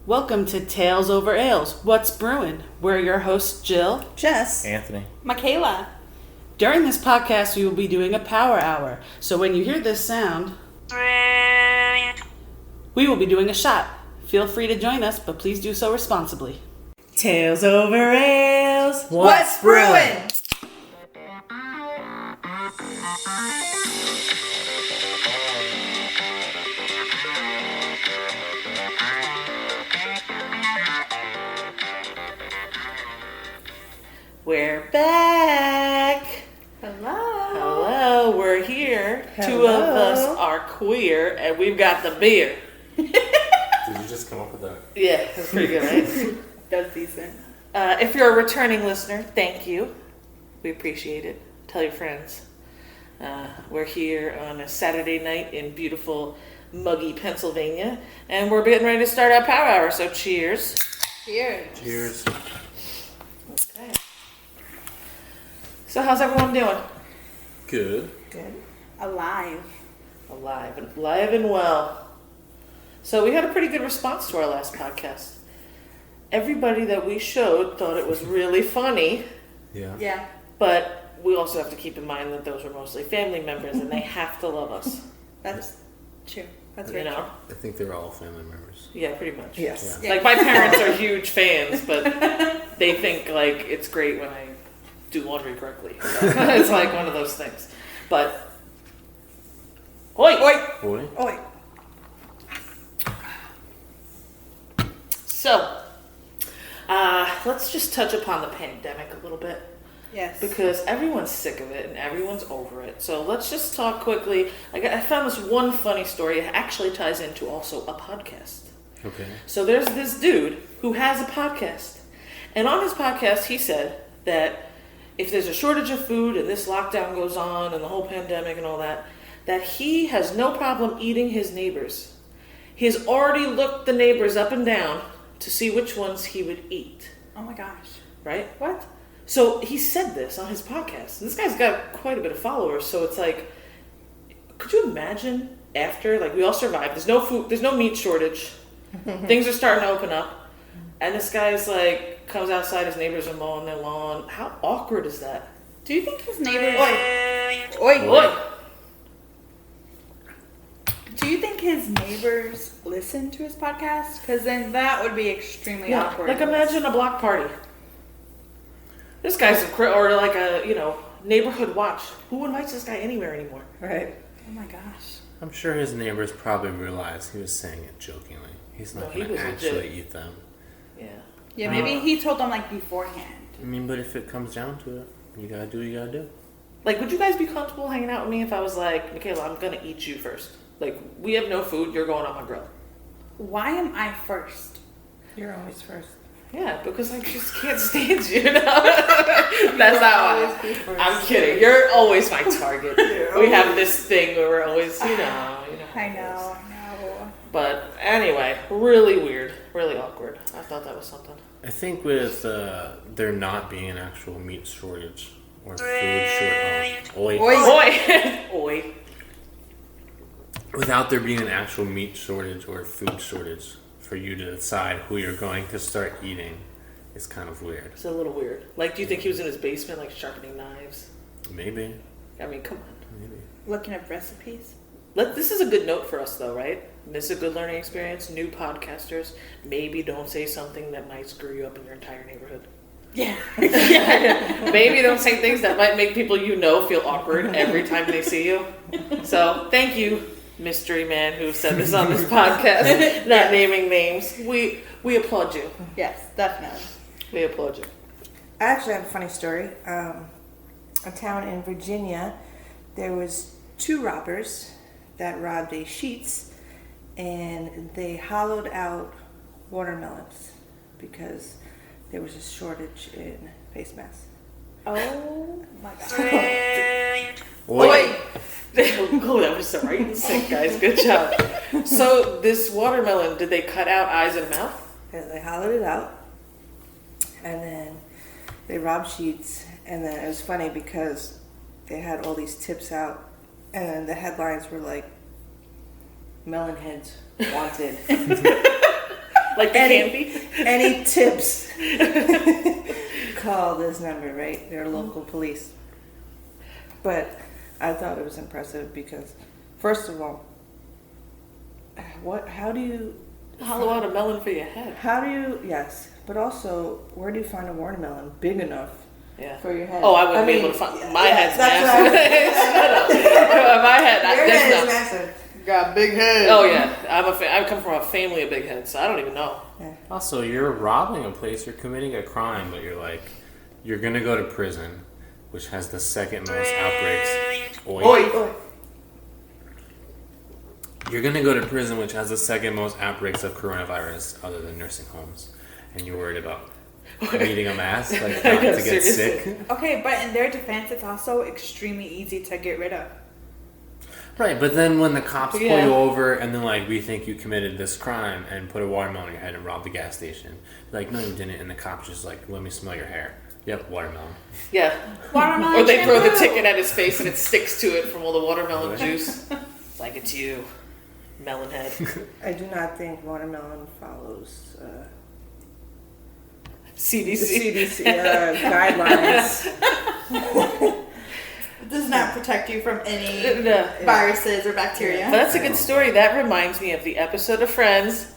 Welcome to Tales Over Ales. What's Brewin? We're your hosts, Jill, Jess, Anthony, Michaela. During this podcast, we will be doing a power hour. So when you hear this sound, we will be doing a shot. Feel free to join us, but please do so responsibly. Tales Over Ales. What's Brewin? We're back. Hello, we're here. Hello. Two of us are queer, and we've got the beer. did you just come up with that? Yeah, that's pretty good, right? That's decent. If you're a returning listener, thank you. We appreciate it. Tell your friends. We're here on a Saturday night in beautiful, muggy Pennsylvania, and we're getting ready to start our power hour, so cheers. Cheers. Cheers. Okay. So how's everyone doing? Good. Good. Alive. Alive and well. So we had a pretty good response to our last podcast. Everybody that we showed thought it was really funny, Yeah. but we also have to keep in mind that those were mostly family members and they have to love us. That's true. That's You very know? I think they're all family members. Yeah, pretty much. true. Yes. Like my parents are huge fans, but they think like it's great when I do laundry correctly. So it's like one of those things. But oi! Boy. Oi. So let's just touch upon the pandemic a little bit. Yes. Because everyone's sick of it and everyone's over it. So let's just talk quickly. I found this one funny story. It actually ties into also a podcast. Okay. So there's this dude who has a podcast. And on his podcast, he said that if there's a shortage of food and this lockdown goes on and the whole pandemic and all that, that he has no problem eating his neighbors. He has already looked the neighbors up and down to see which ones he would eat. Oh my gosh. Right? What? So he said this on his podcast. And this guy's got quite a bit of followers. So it's like, could you imagine after, like, we all survived. There's no food, there's no meat shortage. Things are starting to open up. And this guy's like, comes outside, his neighbors are mowing their lawn. How awkward is that? Do you think his neighbors... Oi! Oi! Do you think his neighbors listen to his podcast? Because then that would be extremely Yeah, awkward. like imagine a block party. This guy's or like a, neighborhood watch. Who invites this guy anywhere anymore? Right. Oh my gosh. I'm sure his neighbors probably realized he was saying it jokingly. He's not he going was to actually legit. eat them. Yeah. Yeah, maybe he told them like beforehand. I mean, but if it comes down to it, you gotta do what you gotta do. Like, would you guys be comfortable hanging out with me if I was like, Michaela, I'm gonna eat you first? Like, we have no food, you're going on my grill. Why am I first? You're always first. Yeah, because I just can't stand you, That's not why. I'm kidding. You're always my target. We have this thing where we're always, I how it know. is. But anyway, really weird, really awkward. I thought that was something. I think with there not being an actual meat shortage or food shortage, Oi. without there being an actual meat shortage or food shortage, for you to decide who you're going to start eating is kind of weird. It's a little weird. Like, do you think he was in his basement, like, sharpening knives? Maybe. I mean, come on. Maybe. Looking up recipes. This is a good note for us, though, right? This is a good learning experience. New podcasters, maybe don't say something that might screw you up in your entire neighborhood. Yeah. Maybe don't say things that might make people feel awkward every time they see you. So, thank you, mystery man who said this on this podcast, not naming names. We applaud you. Yes, definitely. We applaud you. I actually have a funny story. A town in Virginia, there was 2 robbers that robbed a Sheetz, and they hollowed out watermelons because there was a shortage in face masks. Oh my god. Oi! Oh, that was so right in sync, guys. Good job. So, this watermelon, did they cut out eyes and mouth? And they hollowed it out, and then they robbed Sheetz, and then it was funny because they had all these tips out, and the headlines were like, melon heads wanted. Like the candy? Any tips? Call this number, right? They're local police. But I thought it was impressive because, first of all, how do you Hollow out a melon for your head. yes, but also, where do you find a watermelon big enough for your head? Oh, I wouldn't be able to find, my head's that's massive. My head, Your there's head no. is massive. Got a big head. Oh yeah, I come from a family of big heads, so I don't even know. Also, you're robbing a place, you're committing a crime, but you're gonna go to prison, which has the second most outbreaks. Oi. You're gonna go to prison, which has the second most outbreaks of coronavirus, other than nursing homes, and you're worried about eating a mask, like not to get sick. Okay, but in their defense, it's also extremely easy to get rid of. Right, but then when the cops pull you over and then like, we think you committed this crime and put a watermelon on your head and robbed the gas station, like, no, you didn't, and the cops just like, let me smell your hair. Yep, watermelon. Yeah. Watermelon Or they throw the shampoo. ticket at his face and it sticks to it from all the watermelon juice. It's like, it's you, melon head. I do not think watermelon follows CDC. the CDC guidelines. It does not protect you from any No. viruses or bacteria. But that's a good story. That reminds me of the episode of Friends.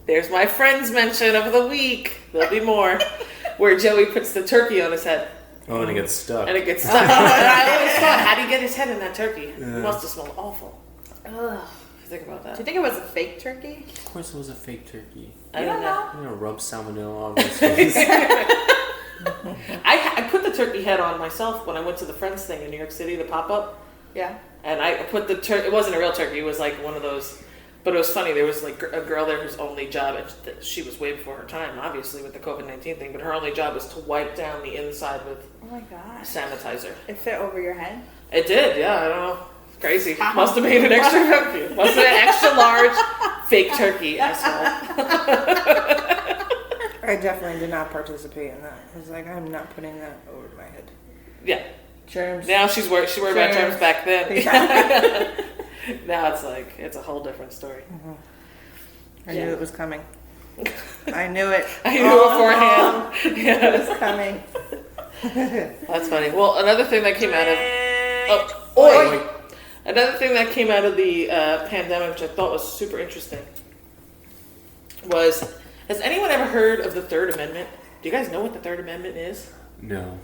There's my Friends mention of the week. There'll be more. Where Joey puts the turkey on his head. Oh, and it gets stuck. And it gets stuck. And I always thought, how do you get his head in that turkey? It must have smelled awful. Ugh. Think about that. Do you think it was a fake turkey? Of course it was a fake turkey. I don't know. You know, rub salmonella all over his face. I put the turkey head on myself when I went to the Friends thing in New York City, the pop-up. Yeah. And I put the turkey, it wasn't a real turkey, it was like one of those, but it was funny, there was like a girl there whose only job, and she was way before her time, obviously, with the COVID-19 thing, but her only job was to wipe down the inside with Oh my gosh. sanitizer. It fit over your head? It did, yeah, I don't know. Crazy. Must have made an extra turkey. Must have been an extra large fake turkey as well. I definitely did not participate in that. I was like, I'm not putting that over my head. Yeah. Germs. Now she worried about germs back then. Exactly. Now it's like, it's a whole different story. I knew it was coming. I knew it. I knew beforehand. Yeah. It was coming. That's funny. Well, another thing that came out of another thing that came out of the pandemic, which I thought was super interesting, was, has anyone ever heard of the Third Amendment? Do you guys know what the Third Amendment is? No.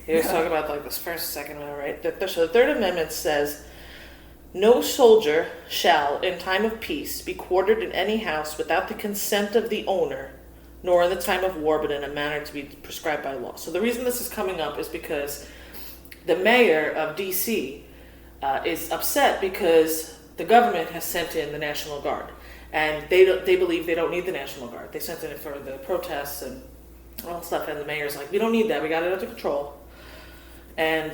He was talking about like this first, second one, right? So the Third Amendment says, no soldier shall, in time of peace, be quartered in any house without the consent of the owner, nor in the time of war, but in a manner to be prescribed by law. So the reason this is coming up is because the mayor of D.C. Is upset because the government has sent in the National Guard, and they believe they don't need the National Guard. They sent in it for the protests and all that stuff, and the mayor's like, we don't need that. We got it under control. And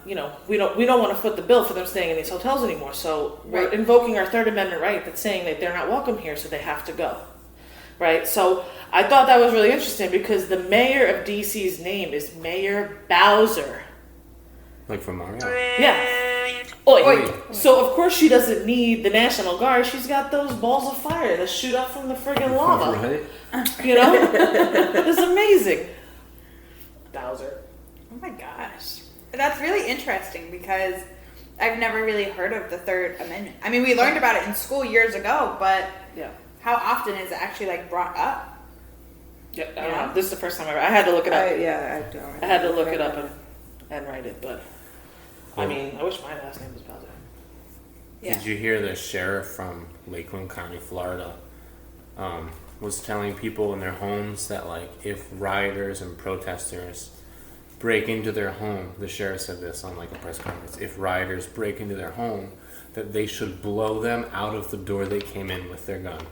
we don't want to foot the bill for them staying in these hotels anymore. So we're invoking our Third Amendment right that's saying that they're not welcome here, so they have to go. Right? So I thought that was really interesting because the mayor of DC's name is Mayor Bowser. Like from Mario? Yeah. Oi. So of course she doesn't need the National Guard. She's got those balls of fire that shoot up from the friggin' lava. Right? You know? It's amazing. Bowser. Oh my gosh. That's really interesting because I've never really heard of the Third Amendment. I mean, we learned about it in school years ago, but how often is it actually like brought up? Yeah, I don't know. This is the first time I had to look it up. I had to look it up and write it, but I mean, I wish my last name was Bowser. Yeah. Did you hear the sheriff from Lakeland County, Florida, was telling people in their homes that like if rioters and protesters break into their home, the sheriff said this on like a press conference, if rioters break into their home, that they should blow them out of the door they came in with their gun.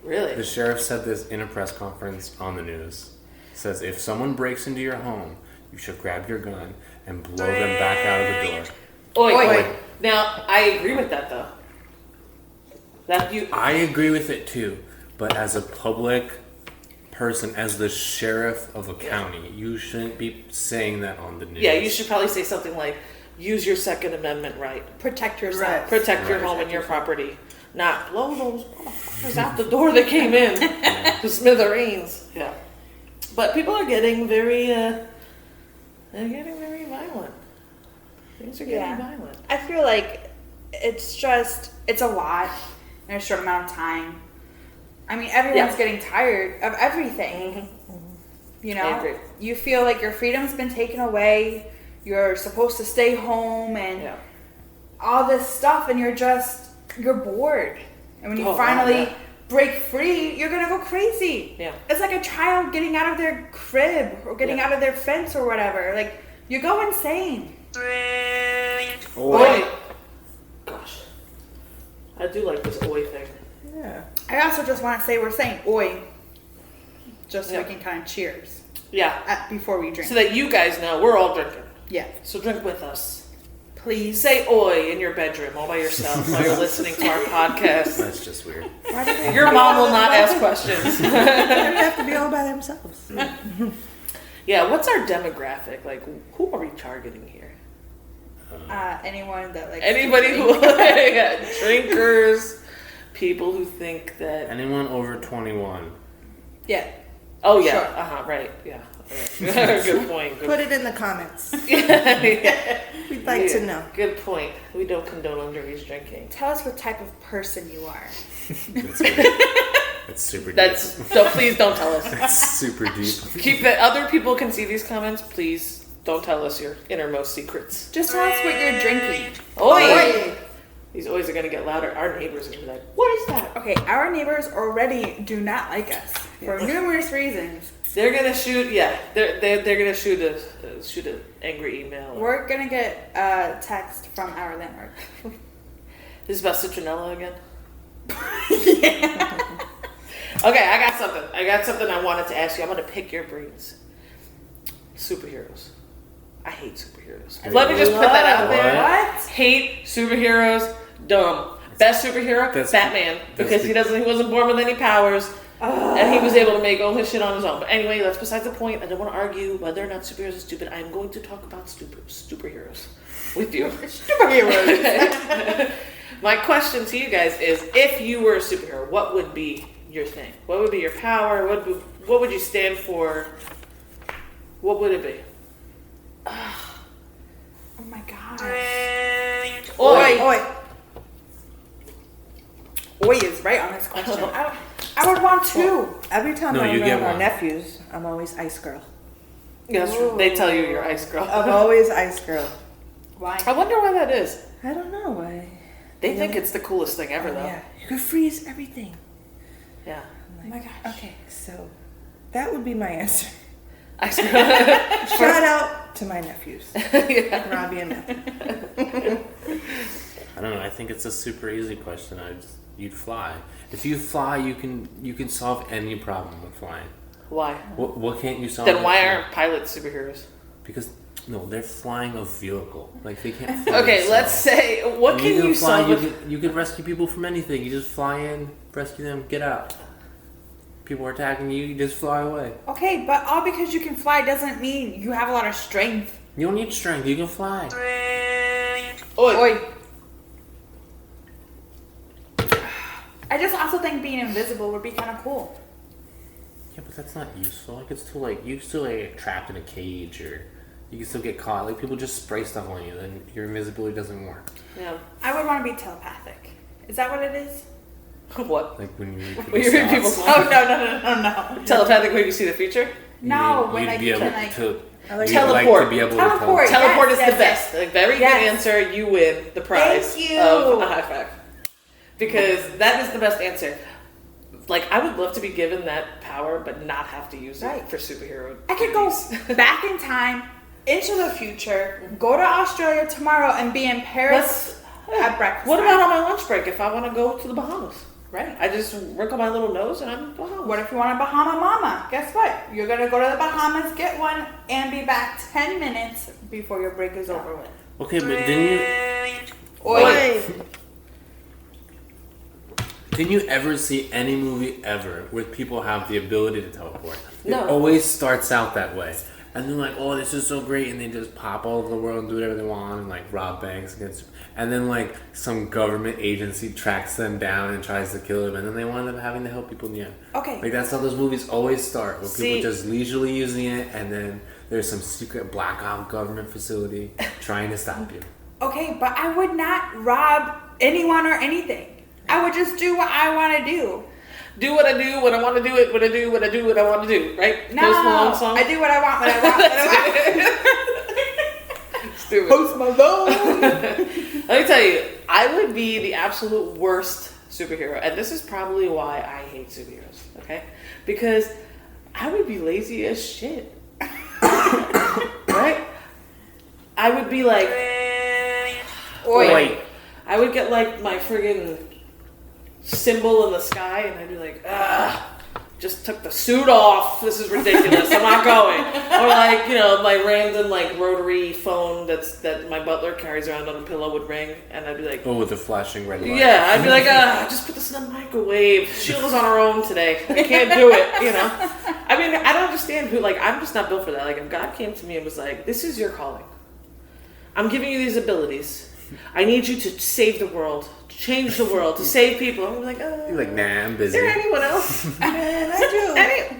Really? The sheriff said this in a press conference on the news. Says if someone breaks into your home, you should grab your gun and blow them back out of the door. Oi. Now, I agree with that though. I agree with it too, but as a public person, as the sheriff of a county, you shouldn't be saying that on the news. Yeah, you should probably say something like, use your Second Amendment right. Protect yourself. Right. Protect your home and your property. Not blow those motherfuckers out the door that came in. Smithereens. Yeah. But people are getting very, they're getting very violent. Things are getting violent. I feel like it's a lot in a short amount of time. I mean, everyone's getting tired of everything. You know, you feel like your freedom's been taken away. You're supposed to stay home and all this stuff, and you're bored. And when you finally break free, you're gonna go crazy. Yeah, it's like a child getting out of their crib or getting out of their fence or whatever. Like, you go insane. Oi. Gosh, I do like this oi thing. Yeah. I also just want to say we're saying oi, just so we can kind of cheers. Yeah. Before we drink. So that you guys know we're all drinking. Yeah. So drink with us. Please say oi in your bedroom all by yourself while you're listening to our podcast. That's just weird. Your mom will not ask questions. They have to be all by themselves. Yeah, what's our demographic? Like, who are we targeting here? Anyone that like anybody who drinkers, people who think that anyone over 21. Yeah. Oh yeah. Sure. Right. Yeah. Good point. Put it in the comments. Yeah. We'd like to know. Good point. We don't condone underage drinking. Tell us what type of person you are. That's super deep. Please don't tell us. That's super deep. Keep that other people can see these comments. Please don't tell us your innermost secrets. Just tell us what you're drinking. Oi! These ois are gonna get louder. Our neighbors are gonna be like, "What is that?" Okay, our neighbors already do not like us for numerous reasons. They're gonna shoot. Yeah, they're gonna shoot an angry email. We're gonna get a text from our landlord. This is about citronella again. Yeah. Okay, I got something I wanted to ask you. I'm gonna pick your brains. Superheroes. I hate superheroes. Let me just put that out there. What? Hate superheroes. Dumb. Best superhero, Batman, because he wasn't born with any powers, and he was able to make all his shit on his own. But anyway, that's besides the point. I don't want to argue whether or not superheroes are stupid. I'm going to talk about superheroes with you. Superheroes. My question to you guys is: if you were a superhero, what would be your thing? What would be your power? What would you stand for? What would it be? Oh my gosh. Oi. Oi is right on this question. I would want two. Every time I'm around our nephews, I'm always ice girl. Yeah, that's true. They tell you you're ice girl. I'm always ice girl. Why? I wonder why that is. I don't know why. They think it's the coolest thing ever, though. Yeah, you could freeze everything. Yeah. Oh my gosh. Okay, so that would be my answer. Ice girl. Shout out to my nephews, Robbie and Matthew. I don't know. I think it's a super easy question. You'd fly. If you fly, you can solve any problem with flying. Why? What can't you solve? Then why aren't pilots superheroes? Because they're flying a vehicle. Like they can't fly. Okay, themselves. let's say what can you fly? solve? You can rescue people from anything. You just fly in, rescue them, get out. People are attacking you, you just fly away. Okay, but all because you can fly doesn't mean you have a lot of strength. You don't need strength, you can fly. Oi. I just also think being invisible would be kind of cool. Yeah, but that's not useful. Like it's too you still get trapped in a cage, or you can still get caught. Like people just spray stuff on you, then your invisibility doesn't work. Yeah. I would want to be telepathic. Is that what it is? What? Like when you read people's thoughts. Oh no. Telepathic when you see the future? No, when you'd you be can able to teleport. to be able Teleport. to Teleport is Yes, the best. Like, very good answer. You win the prize Thank you. of a high five. Because that is the best answer. Like, I would love to be given that power, but not have to use it for superhero. I could go back in time, into the future, go to Australia tomorrow, and be in Paris at breakfast. What about on my lunch break if I want to go to the Bahamas? Right. I just wrinkle my little nose and I'm in the Bahamas. What if you want a Bahama mama? Guess what? You're going to go to the Bahamas, get one, and be back 10 minutes before your break is over with. Okay, but didn't you ever see any movie ever where people have the ability to teleport? No. It always starts out that way. and they're like, oh, this is so great, and they just pop all over the world and do whatever they want and like rob banks and then like some government agency tracks them down and tries to kill them, and then they wind up having to help people in the end. Okay. Like that's how those movies always start, with people just leisurely using it, and then there's some secret blackout government facility trying to stop you. Okay, but I would not rob anyone or anything. I would just do what I want to do. Do what I do when I want to do it. What I do, what I do, what I want to do. Right? No, Post Malone song. I do what I want when I want. Stupid. Post Malone. Let me tell you, I would be the absolute worst superhero, and this is probably why I hate superheroes. Okay, because I would be lazy as shit. Right? I would be like, oi. I would get like my friggin' symbol in the sky, and I'd be like, just took the suit off. This is ridiculous. I'm not going. Or like, my random like rotary phone that my butler carries around on a pillow would ring, and I'd be like, oh, with the flashing red light. Yeah, I'd be like, just put this in the microwave. Sheila's on her own today. I can't do it. I mean, I don't understand who. Like, I'm just not built for that. Like, if God came to me and was like, "This is your calling. I'm giving you these abilities. I need you to save the world, change the world, to save people." I'm like, You're like, nah, I'm busy. Is there anyone else? Man, I do.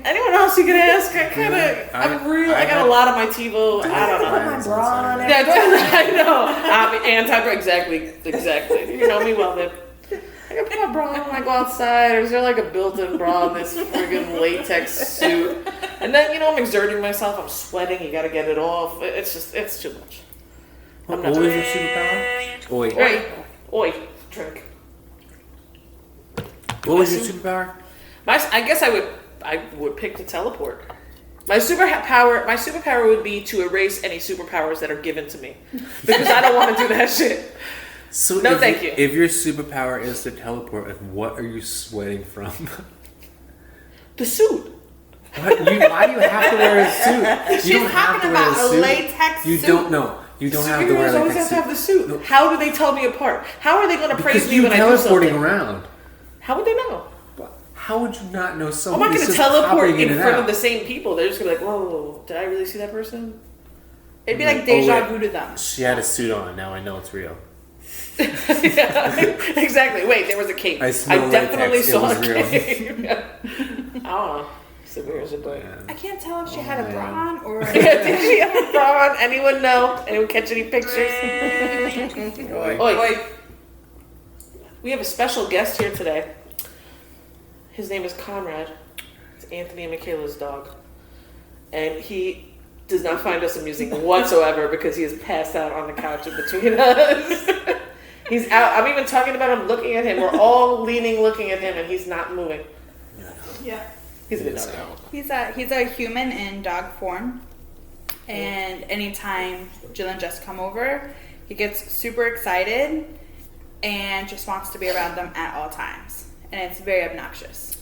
Anyone else you could ask? I got a lot of my TiVo. I don't know. Put my bra on. Yeah, I know. I'm exactly. You know me well, babe. I can put my bra on when I go outside, or is there like a built-in bra in this friggin' latex suit? And then, I'm exerting myself, I'm sweating, you gotta get it off. It's too much. What was your superpower? Oi, drink. What was your superpower? I guess I would pick to teleport. My superpower would be to erase any superpowers that are given to me. Because I don't want to do that shit. So thank you. If your superpower is to teleport, what are you sweating from? The suit. What? Why do you have to wear a suit? She's talking about a latex suit. You don't know. You don't have to wear a latex always have to have the suit. No. How do they tell me apart? How are they going to praise me when I do something? Teleporting around. How would they know? How would you not know I'm somebody? not going to teleport in front of the same people. They're just going to be like, whoa, did I really see that person? It'd be like deja vu to them. She had a suit on. Now I know it's real. Yeah, exactly. Wait, there was a cape. I definitely saw a cape. I don't know. Superheroes are great. I can't tell if she had a bra on or... Did she have a bra on? Anyone know? Anyone catch any pictures? Oi. We have a special guest here today. His name is Conrad. It's Anthony and Michaela's dog. And he does not find us amusing whatsoever because he is passed out on the couch in between us. He's out. I'm even talking about him, looking at him. We're all leaning, looking at him, and he's not moving. Yeah. He's a good dog. He's a human in dog form. And anytime Jill and Jess come over, he gets super excited and just wants to be around them at all times. And it's very obnoxious.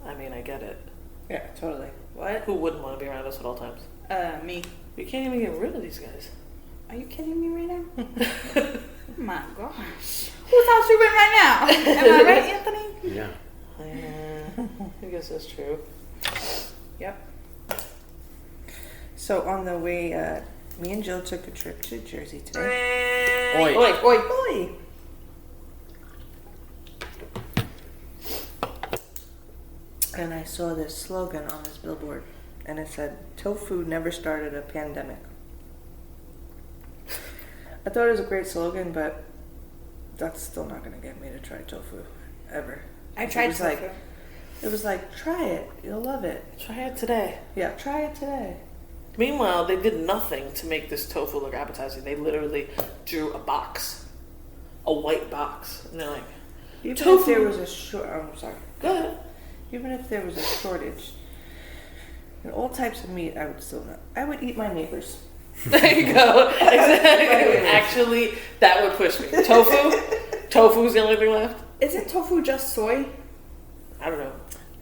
I mean, I get it. Yeah, totally. What? Who wouldn't want to be around us at all times? Me. You can't even get rid of these guys. Are you kidding me right now? Oh my gosh. Who's house you in right now? Am I right, Anthony? Yeah. I guess that's true. Yep. So on the way, me and Jill took a trip to Jersey today. Oi. And I saw this slogan on this billboard, and it said, "Tofu never started a pandemic." I thought it was a great slogan, but that's still not going to get me to try tofu, ever. I tried tofu. It was like, try it. You'll love it. Try it today. Yeah, try it today. Meanwhile, they did nothing to make this tofu look appetizing. They literally drew a box. A white box. And they're like, Even tofu. if there was I'm sorry. Go ahead. Even if there was a shortage in all types of meat, I would still not. I would eat my neighbors. There you go. Exactly. Actually, that would push me. Tofu's the only thing left. Isn't tofu just soy? I don't know.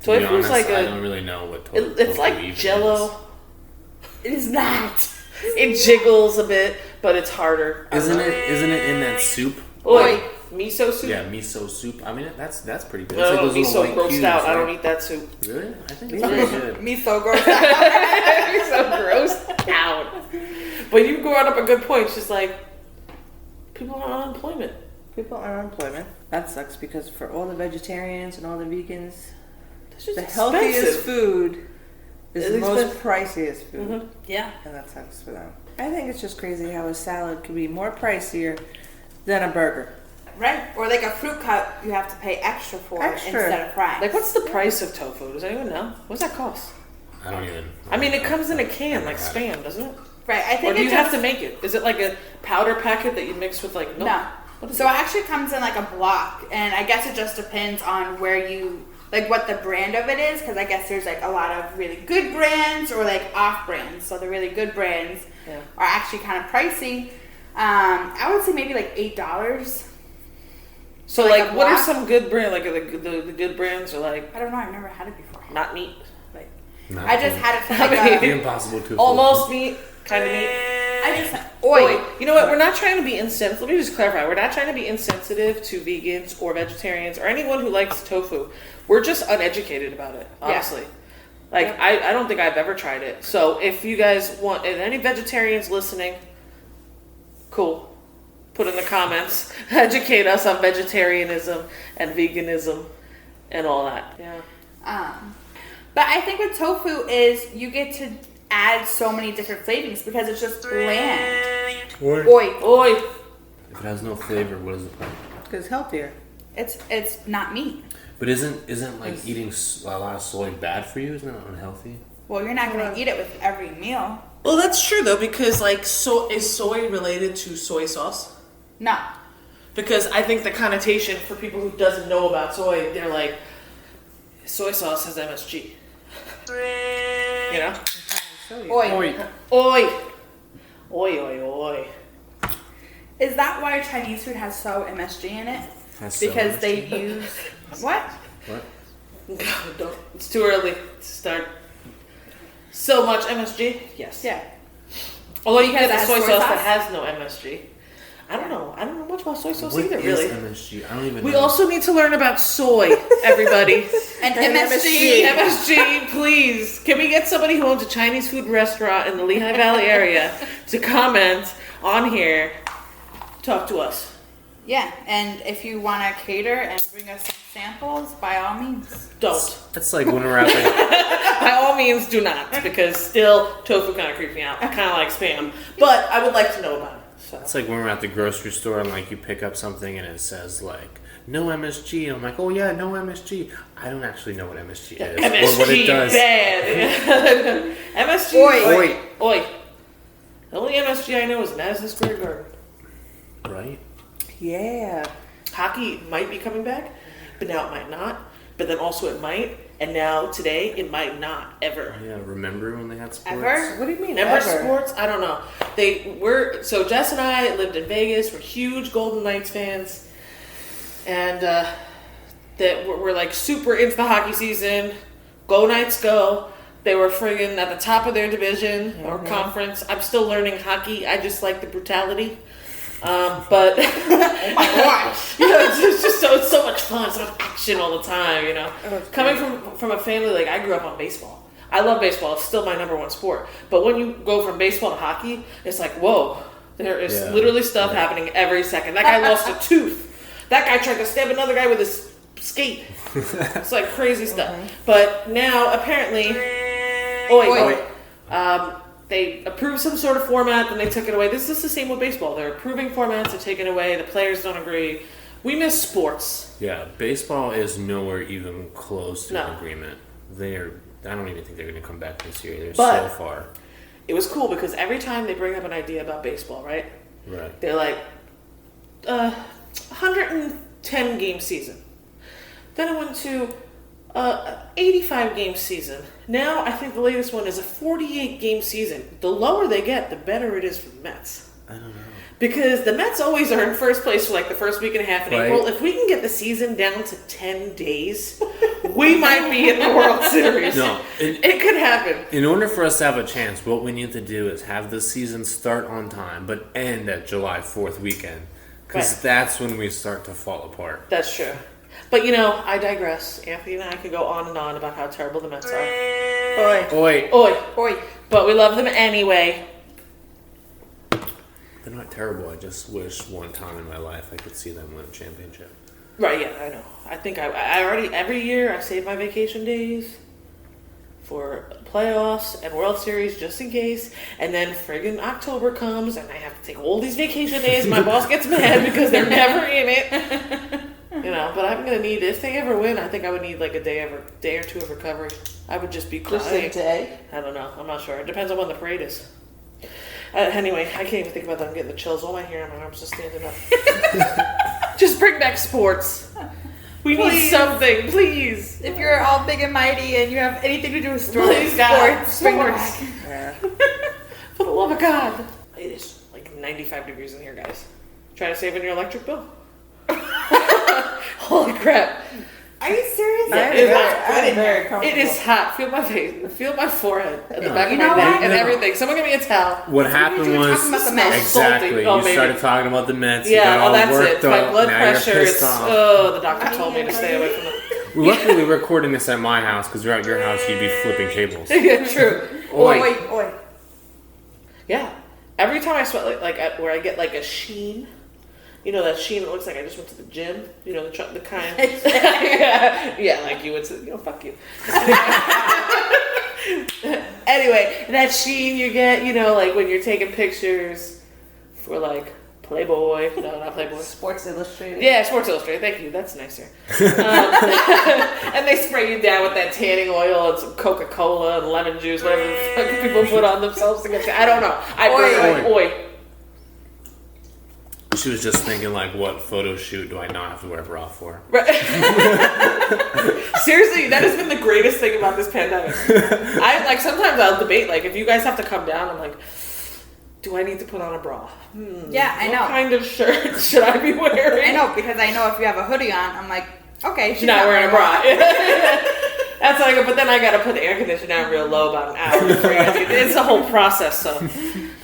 To be honest, I don't really know what tofu is. It's like Jello. It is not. It jiggles a bit, but it's harder. Isn't it in that soup? Oi. Miso soup? Yeah, miso soup. I mean, that's pretty good. No, It's like those miso little white grossed cubes, out. I right? don't eat that soup. Really? I think it's very good. Me so gross out. You're so grossed out. But you brought up a good point. It's just like, people are on unemployment. People are on unemployment. That sucks because for all the vegetarians and all the vegans, That's just the expensive. healthiest food is It's the most expensive. priciest food. Mhm. Yeah. And that sucks for them. I think it's just crazy how a salad could be more pricier than a burger. Right. Or like a fruit cup, you have to pay extra for Extra. instead of fries. Like, what's the price of tofu? Does anyone know? What's that cost? I don't even. I mean, it comes in a can, like Spam, doesn't it? Right. I think Or do you it have just, to make it? Is it like a powder packet that you mix with, like, milk? No. What is So it actually comes in like a block, and I guess it just depends on where you, like what the brand of it is, because I guess there's like a lot of really good brands or like off brands. So the really good brands Yeah. are actually kind of pricey. I would say maybe like $8. So, like like, a what are block? some good brands? Like, the good brands are like, I don't know. I've never had it before. not meat. Like, Not I just good. had it for I like The a, impossible to Almost meat, kind of meat. I just Oi. You know what? We're not trying to be insensitive. Let me just clarify. We're not trying to be insensitive to vegans or vegetarians or anyone who likes tofu. We're just uneducated about it, honestly. Like, Yep. I don't think I've ever tried it. So if you guys want, and any vegetarians listening, cool. Put in the comments. Educate us on vegetarianism and veganism and all that. Yeah. But I think with tofu is you get to add so many different flavorings because it's just bland. Or Oi. Oi. if it has no flavor, what is the point? Because it's healthier. It's not meat. But isn't like eating a lot of soy bad for you? Isn't that unhealthy? Well, you're not going to eat it with every meal. Well, that's true though, because like, is soy related to soy sauce? No. Because I think the connotation for people who doesn't know about soy, they're like, soy sauce has MSG. You know? Oi. Oi. Oi, oi, oi. Is that why Chinese food has so MSG in it? Has so Because much they to it. use what? What? Don't. It's too early to start. So much MSG? Yes. Yeah. Although you can Because get it the has soy soy sauce that sauce? has no MSG. I don't know. I don't know much about soy sauce What either, is really. MSG? I don't even We know. also need to learn about soy, everybody. And And MSG. MSG, please. Can we get somebody who owns a Chinese food restaurant in the Lehigh Valley area to comment on here? Talk to us. Yeah, and if you want to cater and bring us some samples, by all means. Don't. That's like when we're at like By all means, do not, because still tofu kind of creeps me out. Kind of like Spam, but I would like to know about it. So. it's like when we're at the grocery store and like you pick up something and it says like no MSG and I'm like, oh yeah, no MSG. I don't actually know what MSG is or what it MSG does. bad. MSG. Oi. Oi. The only MSG I know is Madison Square Garden. Right? Yeah. Hockey might be coming back, but now it might not. But then also it might, and now today it might not ever. Yeah, remember when they had sports? Ever? What do you mean? Remember ever? sports? I don't know. So Jess and I lived in Vegas. We're huge Golden Knights fans, and that we're like super into the hockey season. Go Knights, go! They were friggin' at the top of their division or conference. I'm still learning hockey. I just like the brutality. But Oh my gosh. you know, it's just it's so much fun, so much action all the time. You know, coming from a family like I grew up on baseball. I love baseball. It's still my number one sport. But when you go from baseball to hockey, it's like, whoa, there is Yeah. literally stuff happening every second. That guy lost a tooth. That guy tried to stab another guy with his skate. It's like crazy stuff. But now apparently, they approved some sort of format, then they took it away. This is the same with baseball. They're approving formats, they're taking it away. The players don't agree. We miss sports. Yeah, baseball is nowhere even close to No. an agreement. I don't even think they're going to come back this year. They're But- so far. It was cool because every time they bring up an idea about baseball, right? Right. They're like, 110 game season. Then it went to 85 game season. Now I think the latest one is a 48 game season. The lower they get, the better it is for the Mets. I don't know. Because the Mets always are in first place for like the first week and a half in Right. April. If we can get the season down to 10 days, we might be in the World Series. No, It could happen. in order for us to have a chance, what we need to do is have the season start on time, but end at July 4th weekend. Because that's when we start to fall apart. That's true. But, you know, I digress. Anthony and I could go on and on about how terrible the Mets are. Oi. Oi. Oi. Oi. But we love them anyway. They're not terrible. I just wish one time in my life I could see them win a championship. Right, yeah, I know. I think I already, every year, I save my vacation days for playoffs and World Series just in case. And then friggin' October comes and I have to take all these vacation days. My boss gets mad because they're never in it. You know, but I'm going to need, if they ever win, I think I would need like a day or two of recovery. I would just be crying. Just a day? I don't know. I'm not sure. It depends on when the parade is. Anyway, I can't even think about that. I'm getting the chills. All my hair on my arms just standing up. Just bring back sports. We need something, please. If you're all big and mighty and you have anything to do with Please, God. sports, bring them Sports. back. Yeah. For the love of God. It is like 95 degrees in here, guys. Try to save on your electric bill. Holy crap. Are you serious? Yeah, I'm it is very- hot. I'm very comfortable. It is hot. Feel my face. Feel my forehead. And the No. back of You my know neck what? and No. everything. Someone give me a towel. What happened were was talking about the Mets. exactly. Salty. Oh, You maybe. started talking about the Mets. you Yeah, got all that's worked it. My up, blood now pressure you're is. pissed off. Oh, the doctor told me to stay away from it. Luckily, we're recording this at my house because you're at your house. You'd be flipping tables. Yeah, true. Oi. Oi. Yeah. Every time I sweat, where I get like a sheen. You know that sheen? It looks like I just went to the gym. You know the kind. yeah, like you would say. You know, fuck you. Anyway, that sheen you get. You know, like when you're taking pictures for like Playboy. No, not Playboy. Sports Illustrated. Yeah, Sports Illustrated. Thank you. That's nicer. And they spray you down with that tanning oil and some Coca-Cola and lemon juice, whatever the fuck people put on themselves to get. I don't know. Oi. She was just thinking, like, what photo shoot do I not have to wear a bra for? Right. Seriously, that has been the greatest thing about this pandemic. Sometimes I'll debate, like, if you guys have to come down, I'm like, do I need to put on a bra? Yeah, I know. What kind of shirt should I be wearing? I know, because I know if you have a hoodie on, I'm like, okay, she's not wearing a bra. That's like, but then I gotta put the air conditioner down real low about an hour before you guys get. It's a whole process. So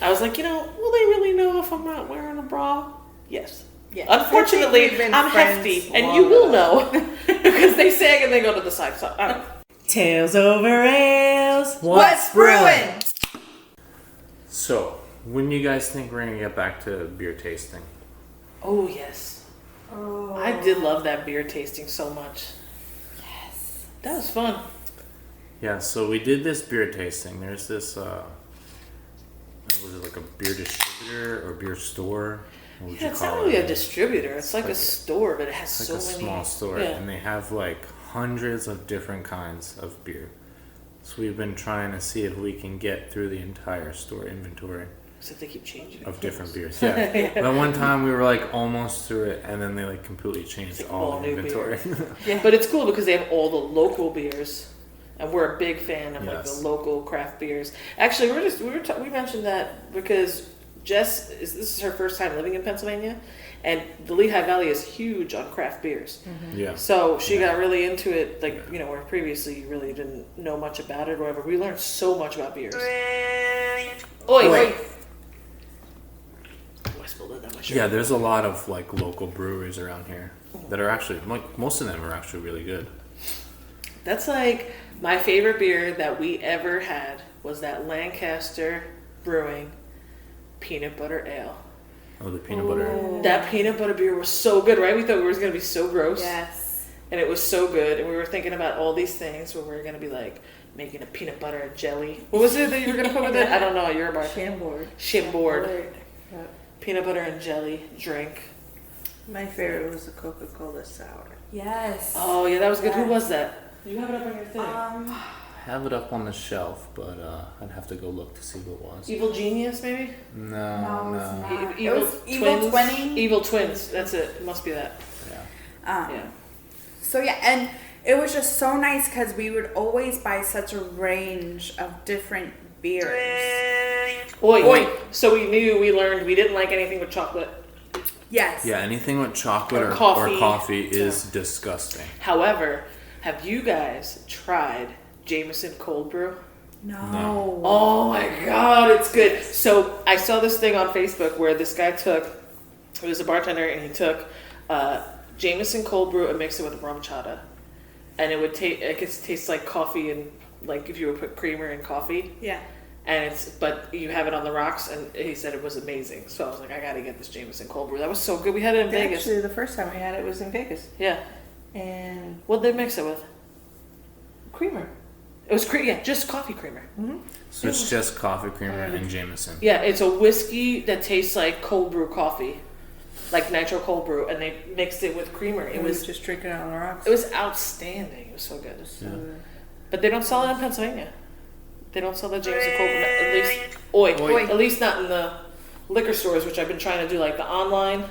I was like, will they really know if I'm not wearing a bra? Yes. Yeah. Unfortunately, We've been I'm friends hefty, and long you will enough. know because they sag and they go to the side. So I don't know. Tails over ales. What's brewing? So, when do you guys think we're going to get back to beer tasting? Oh yes, I did love that beer tasting so much. Yes, that was fun. Yeah, so we did this beer tasting. There's this, was it like a beer distributor or beer store? What would you It's call not it? really a distributor. It's like a store, but it has It's so like a many. small store, Yeah. and they have like hundreds of different kinds of beer. So we've been trying to see if we can get through the entire store inventory Except they keep changing. of different beers. Yeah. But one time we were like almost through it, and then they like completely changed Like all all the new inventory. But it's cool because they have all the local beers, and we're a big fan of like Yes. the local craft beers. Actually, we mentioned that because Jess this is her first time living in Pennsylvania, and the Lehigh Valley is huge on craft beers. Yeah. So she got really into it, like where previously you really didn't know much about it or whatever. We learned so much about beers. Oi! I spilled it on my shirt. Yeah, there's a lot of like local breweries around here that are actually like most of them are actually really good. That's like my favorite beer that we ever had was that Lancaster Brewing peanut butter ale. Oh, the peanut butter. That peanut butter beer was so good, right? We thought it was going to be so gross. Yes. And it was so good. And we were thinking about all these things where we were going to be like making a peanut butter and jelly. What was it that you were going to put with it? I don't know. You're about Chambord. Shitboard. Yep. Peanut butter and jelly drink. My favorite was the Coca-Cola sour. Yes. Oh, yeah, that was good. Who Yes. was that? You have it up on your thing. Have it up on the shelf, but I'd have to go look to see who it was. Evil Genius, maybe? No. it's not. Evil It was Evil Twinning. Evil Twins. That's it. It must be that. Yeah. Yeah. So yeah, and it was just so nice because we would always buy such a range of different beers. Oi. So we learned we didn't like anything with chocolate. Yes. Yeah, anything with chocolate Or or coffee. coffee is disgusting. However, have you guys tried Jameson cold brew? No. Oh my god, it's good. So I saw this thing on Facebook where this guy took It was a bartender, and he took Jameson cold brew and mixed it with rum chata, and it tastes like coffee, and like if you would put creamer in coffee. Yeah. And but you have it on the rocks, and he said it was amazing. So I was like, I gotta get this Jameson cold brew. That was so good. We had it in Vegas. Actually, the first time we had it was in Vegas. Yeah. And What'd they mix it with? creamer. It was just coffee creamer. Mm-hmm. So it's just coffee creamer and Jameson. Yeah, it's a whiskey that tastes like cold brew coffee, like nitro cold brew, and they mixed it with creamer. It was just drinking it on the rocks. It was outstanding. It was so good. So, But they don't sell it in Pennsylvania. They don't sell the Jameson cold brew, at least at least not in the liquor stores, which I've been trying to do, like the online.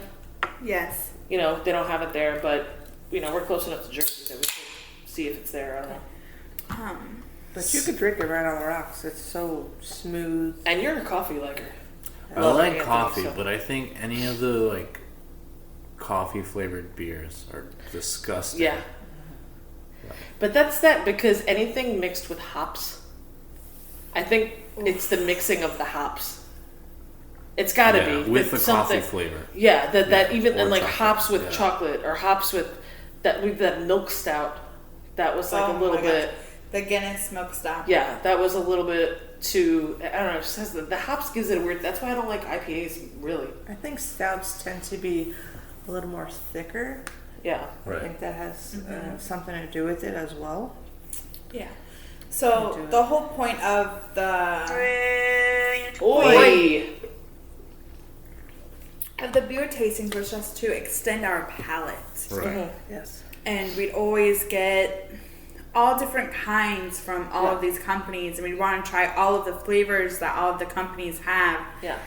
Yes. They don't have it there, but we're close enough to Jersey that we should see if it's there. I don't know. But you could drink it right on the rocks. It's so smooth. And you're a coffee liker. I like coffee, but I think any of the coffee flavored beers are disgusting. Yeah. But that's because anything mixed with hops, I think it's the mixing of the hops. It's got to be with the coffee flavor. Yeah, that even or and like chocolate, hops with chocolate or hops with that milk stout. That was like a little bit. The Guinness milk stout. Yeah, that was a little bit too. I don't know. It just has the hops gives it a weird. That's why I don't like IPAs really. I think stouts tend to be a little more thicker. Yeah, I think that has something to do with it as well. Yeah. So the whole point of the beer tastings was just to extend our palates. Right. Mm-hmm. Yes. And we'd always get all different kinds from all of these companies, and we'd want to try all of the flavors that all of the companies have. Yeah.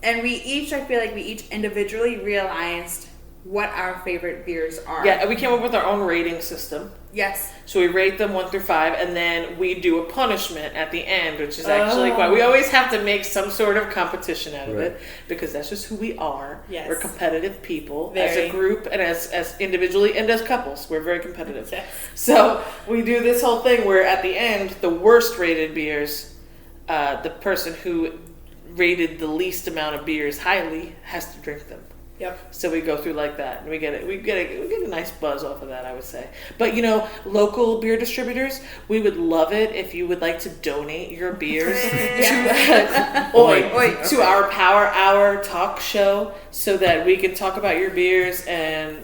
And I feel like we each individually realized what our favorite beers are. Yeah, and we came up with our own rating system. Yes. So we rate them 1 through 5, and then we do a punishment at the end, which is actually quite. We always have to make some sort of competition out of it because that's just who we are. Yes. We're competitive people as Very. a group and as individually and as couples. We're very competitive. Yes. So we do this whole thing where at the end, the worst rated beers, the person who rated the least amount of beers highly has to drink them. Yep. So we go through like that, and we get a nice buzz off of that, I would say. But local beer distributors, we would love it if you would like to donate your beers to our Power Hour talk show, so that we can talk about your beers and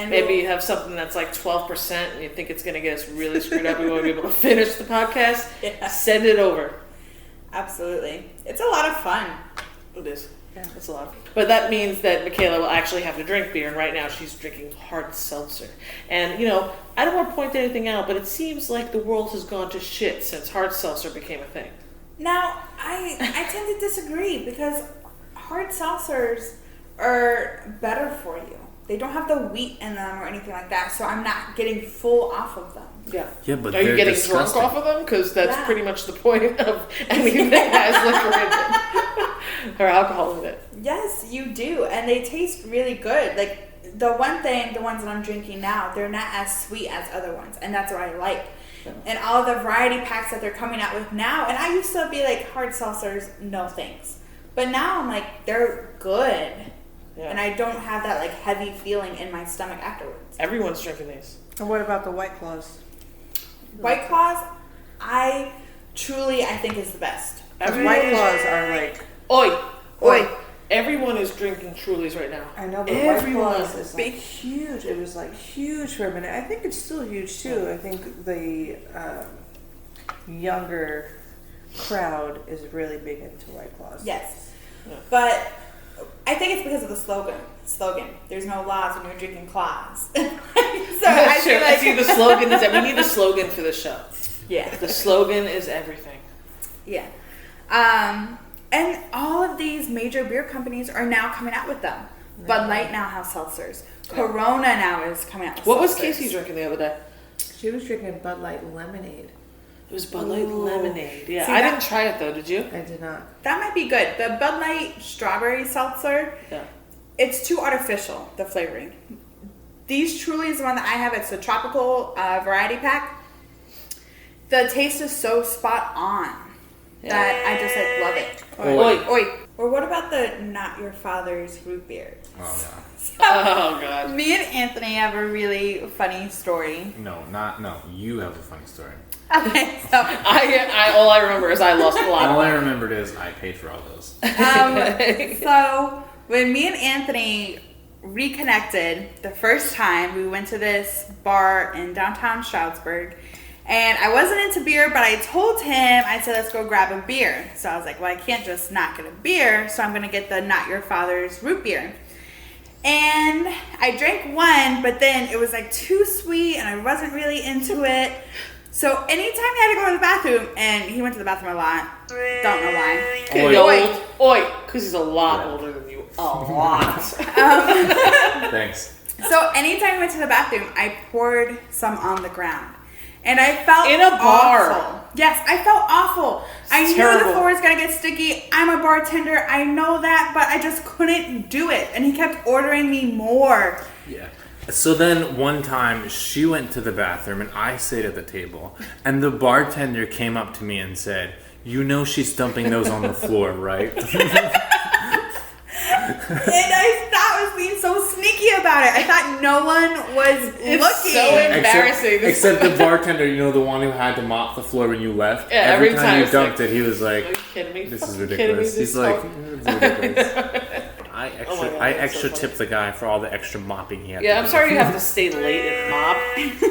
maybe you have something that's like 12% and you think it's going to get us really screwed up. We want to be able to finish the podcast. Yeah. Send it over. Absolutely, it's a lot of fun. It is. Yeah, it's a lot. But that means that Michaela will actually have to drink beer, and right now she's drinking hard seltzer. And, I don't want to point anything out, but it seems like the world has gone to shit since hard seltzer became a thing. Now, I tend to disagree because hard seltzers are better for you. They don't have the wheat in them or anything like that, so I'm not getting full off of them. Yeah. Yeah, but are you getting disgusting. drunk off of them? Because that's pretty much the point of anything that has liquor in it or alcohol in it. Yes, you do, and they taste really good. Like the ones that I'm drinking now, they're not as sweet as other ones, and that's what I like. Yeah. And all the variety packs that they're coming out with now, and I used to be like, hard seltzers, no thanks. But now I'm like, they're good. Yeah. And I don't have that like heavy feeling in my stomach afterwards. Everyone's drinking these. And what about the White Claws? White Claws, I think is the best. White Claws are like... Oi! Everyone is drinking Trulies right now. I know, but White Claws is like huge. It was like huge for a minute. I think it's still huge too. I think the younger crowd is really big into White Claws. Yes. Yeah. But I think it's because of the slogan. There's no laws when you're drinking claws. So I see the slogan is that we need a slogan for the show. Yeah. The slogan is everything. Yeah. And all of these major beer companies are now coming out with them. Right. Bud Light now has seltzers. Corona now is coming out with seltzers. What was Casey drinking the other day? She was drinking Bud Light lemonade. It was Bud Light lemonade. Yeah, I didn't try it though. Did you? I did not. That might be good. The Bud Light strawberry seltzer. Yeah. It's too artificial, the flavoring. These Truly is the one that I have. It's the tropical variety pack. The taste is so spot on that I just love it. Or what about the not your father's root beer? Oh Oh God. Me and Anthony have a really funny story. no. No, you have a funny story. Okay, so All I remember is I lost a lot. All I remembered is I paid for all those. so when me and Anthony reconnected the first time, we went to this bar in downtown Stroudsburg, and I wasn't into beer, but I told him, I said, let's go grab a beer. So I was like, well, I can't just not get a beer, so I'm gonna get the not your father's root beer. And I drank one, but then it was like too sweet and I wasn't really into it. So anytime he had to go to the bathroom, and he went to the bathroom a lot, don't know why. Oi, because he's a lot older than you. A lot. Thanks. So anytime he went to the bathroom, I poured some on the ground. And I felt In a bar. awful. Yes, I felt awful. I knew terrible. the floor was going to get sticky. I'm a bartender. I know that, but I just couldn't do it. And he kept ordering me more. Yeah. So then one time she went to the bathroom and I stayed at the table, and the bartender came up to me and said, "You know she's dumping those on the floor, right?" And I thought I was being so sneaky about it. I thought no one was looking. So embarrassing. Except the bartender, the one who had to mop the floor when you left. Yeah, every time you it's dumped like, it, he was like, "Are you kidding me? "This is Fucking kidding me? ridiculous." He's This like, is "It's ridiculous." I Oh my God, I that's so extra funny. tipped the guy for all the extra mopping he had. Yeah, to I'm do. sorry you have to stay late and mop.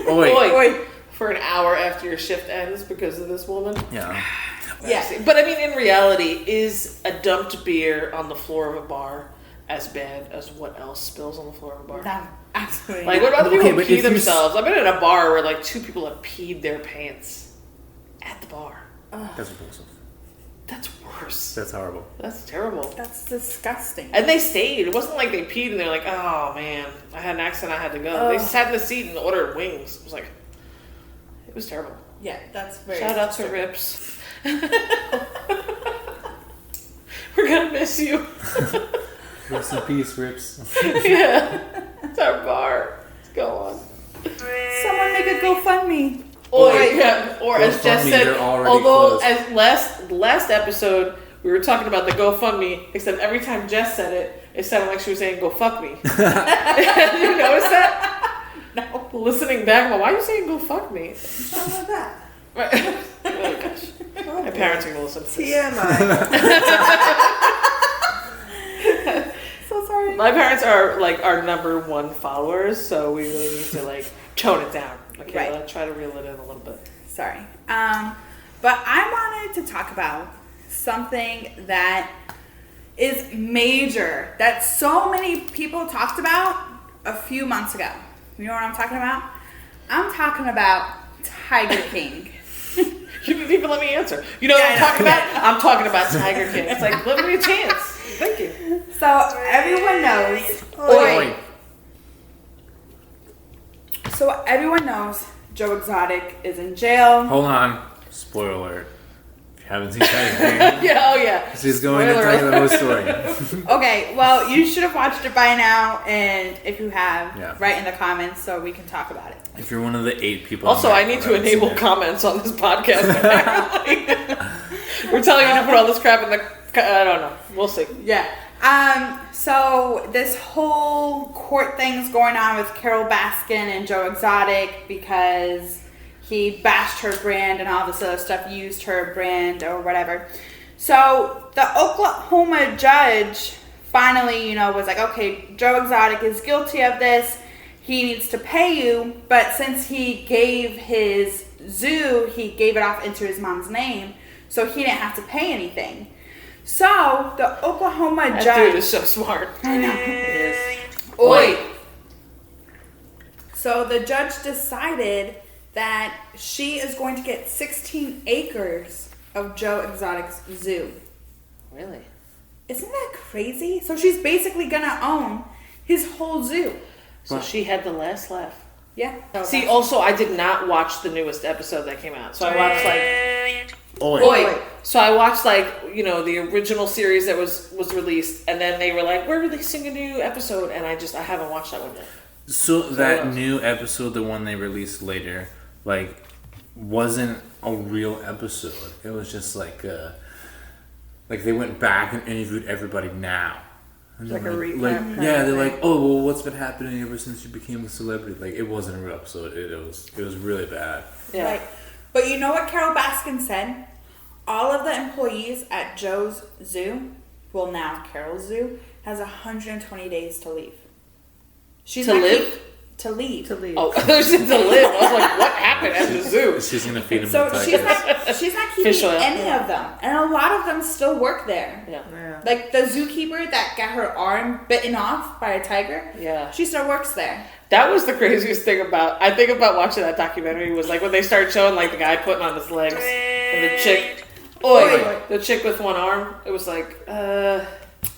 Oi. For an hour after your shift ends because of this woman. Yeah. Yeah. But I mean, in reality, is a dumped beer on the floor of a bar as bad as what else spills on the floor of a bar? No, absolutely Like, not. what about the people who but pee if you themselves? I've been in a bar where, like, 2 people have peed their pants at the bar. That's repulsive. That's worse. That's horrible. That's terrible. That's disgusting. And they stayed. It wasn't like they peed and they're like, oh, man, I had an accident, I had to go. They sat in the seat and ordered wings. It was like, it was terrible. Yeah, that's very Shout out to Rips. We're gonna miss you. Rest in peace, Rips. Yeah. It's our bar. Let's go on. Someone make a GoFundMe. Or, as Jess GoFundMe, said, they're already although closed. as last episode we were talking about the GoFundMe, except every time Jess said it, it sounded like she was saying "Go fuck me." You notice that? No. Listening back, I'm like, why are you saying "Go fuck me"? What's wrong with that? Right. Oh gosh, my parents are gonna listen to this. TMI. So sorry. My parents are like our number 1 followers, so we really need to like tone it down. Okay, Right. let's try to reel it in a little bit. Sorry. But I wanted to talk about something that is major that so many people talked about a few months ago. You know what I'm talking about? I'm talking about Tiger King. You didn't even let me answer. You know what I'm talking about? I'm talking about Tiger King. It's like, let me a chance. Thank you. So everyone knows. Oi. So everyone knows Joe Exotic is in jail. Hold on. Spoiler alert. If you haven't seen Tiger King, Yeah, oh yeah. she's going to tell you the whole story. Okay, well, you should have watched it by now, and if you have, Yeah. write in the comments so we can talk about it. If you're one of the 8 people. Also, on I there need who to haven't seen enable it. comments on this podcast. We're telling you to put all this crap in the. I don't know. We'll see. Yeah. So this whole court thing's going on with Carol Baskin and Joe Exotic because he bashed her brand and all this other stuff, used her brand or whatever. So the Oklahoma judge finally, was like, okay, Joe Exotic is guilty of this. He needs to pay you, but since he gave his zoo, he gave it off into his mom's name, so he didn't have to pay anything. So the Oklahoma That judge, dude is so smart. I know. It is. Oi. So the judge decided that she is going to get 16 acres of Joe Exotic's zoo. Really? Isn't that crazy? So she's basically gonna own his whole zoo. So she had the last laugh. Yeah. See, also, I did not watch the newest episode that came out. So I watched like. Oi. So I watched like, the original series that was released, and then they were like, we're releasing a new episode, and I haven't watched that one yet. So that new episode, the one they released later, wasn't a real episode. It was just like like they went back and interviewed everybody now. And Like they're a recap. they're like, oh well, what's been happening ever since you became a celebrity? Like it wasn't a real episode. It was really bad. Yeah. Right. But you know what Carol Baskin said? All of the employees at Joe's Zoo, well now Carol's Zoo, has 120 days to leave. She's To not live? To leave. To leave. Oh, she said to live. I was like, what happened at the zoo? She's gonna feed him So the she's tigers. not keeping Fish oil. any of them. And a lot of them still work there. Yeah. Yeah. Like the zookeeper that got her arm bitten off by a tiger. Yeah. She still works there. That was the craziest thing I think about watching that documentary was like when they started showing like the guy putting on his legs and the chick, the chick with one arm. It was like, And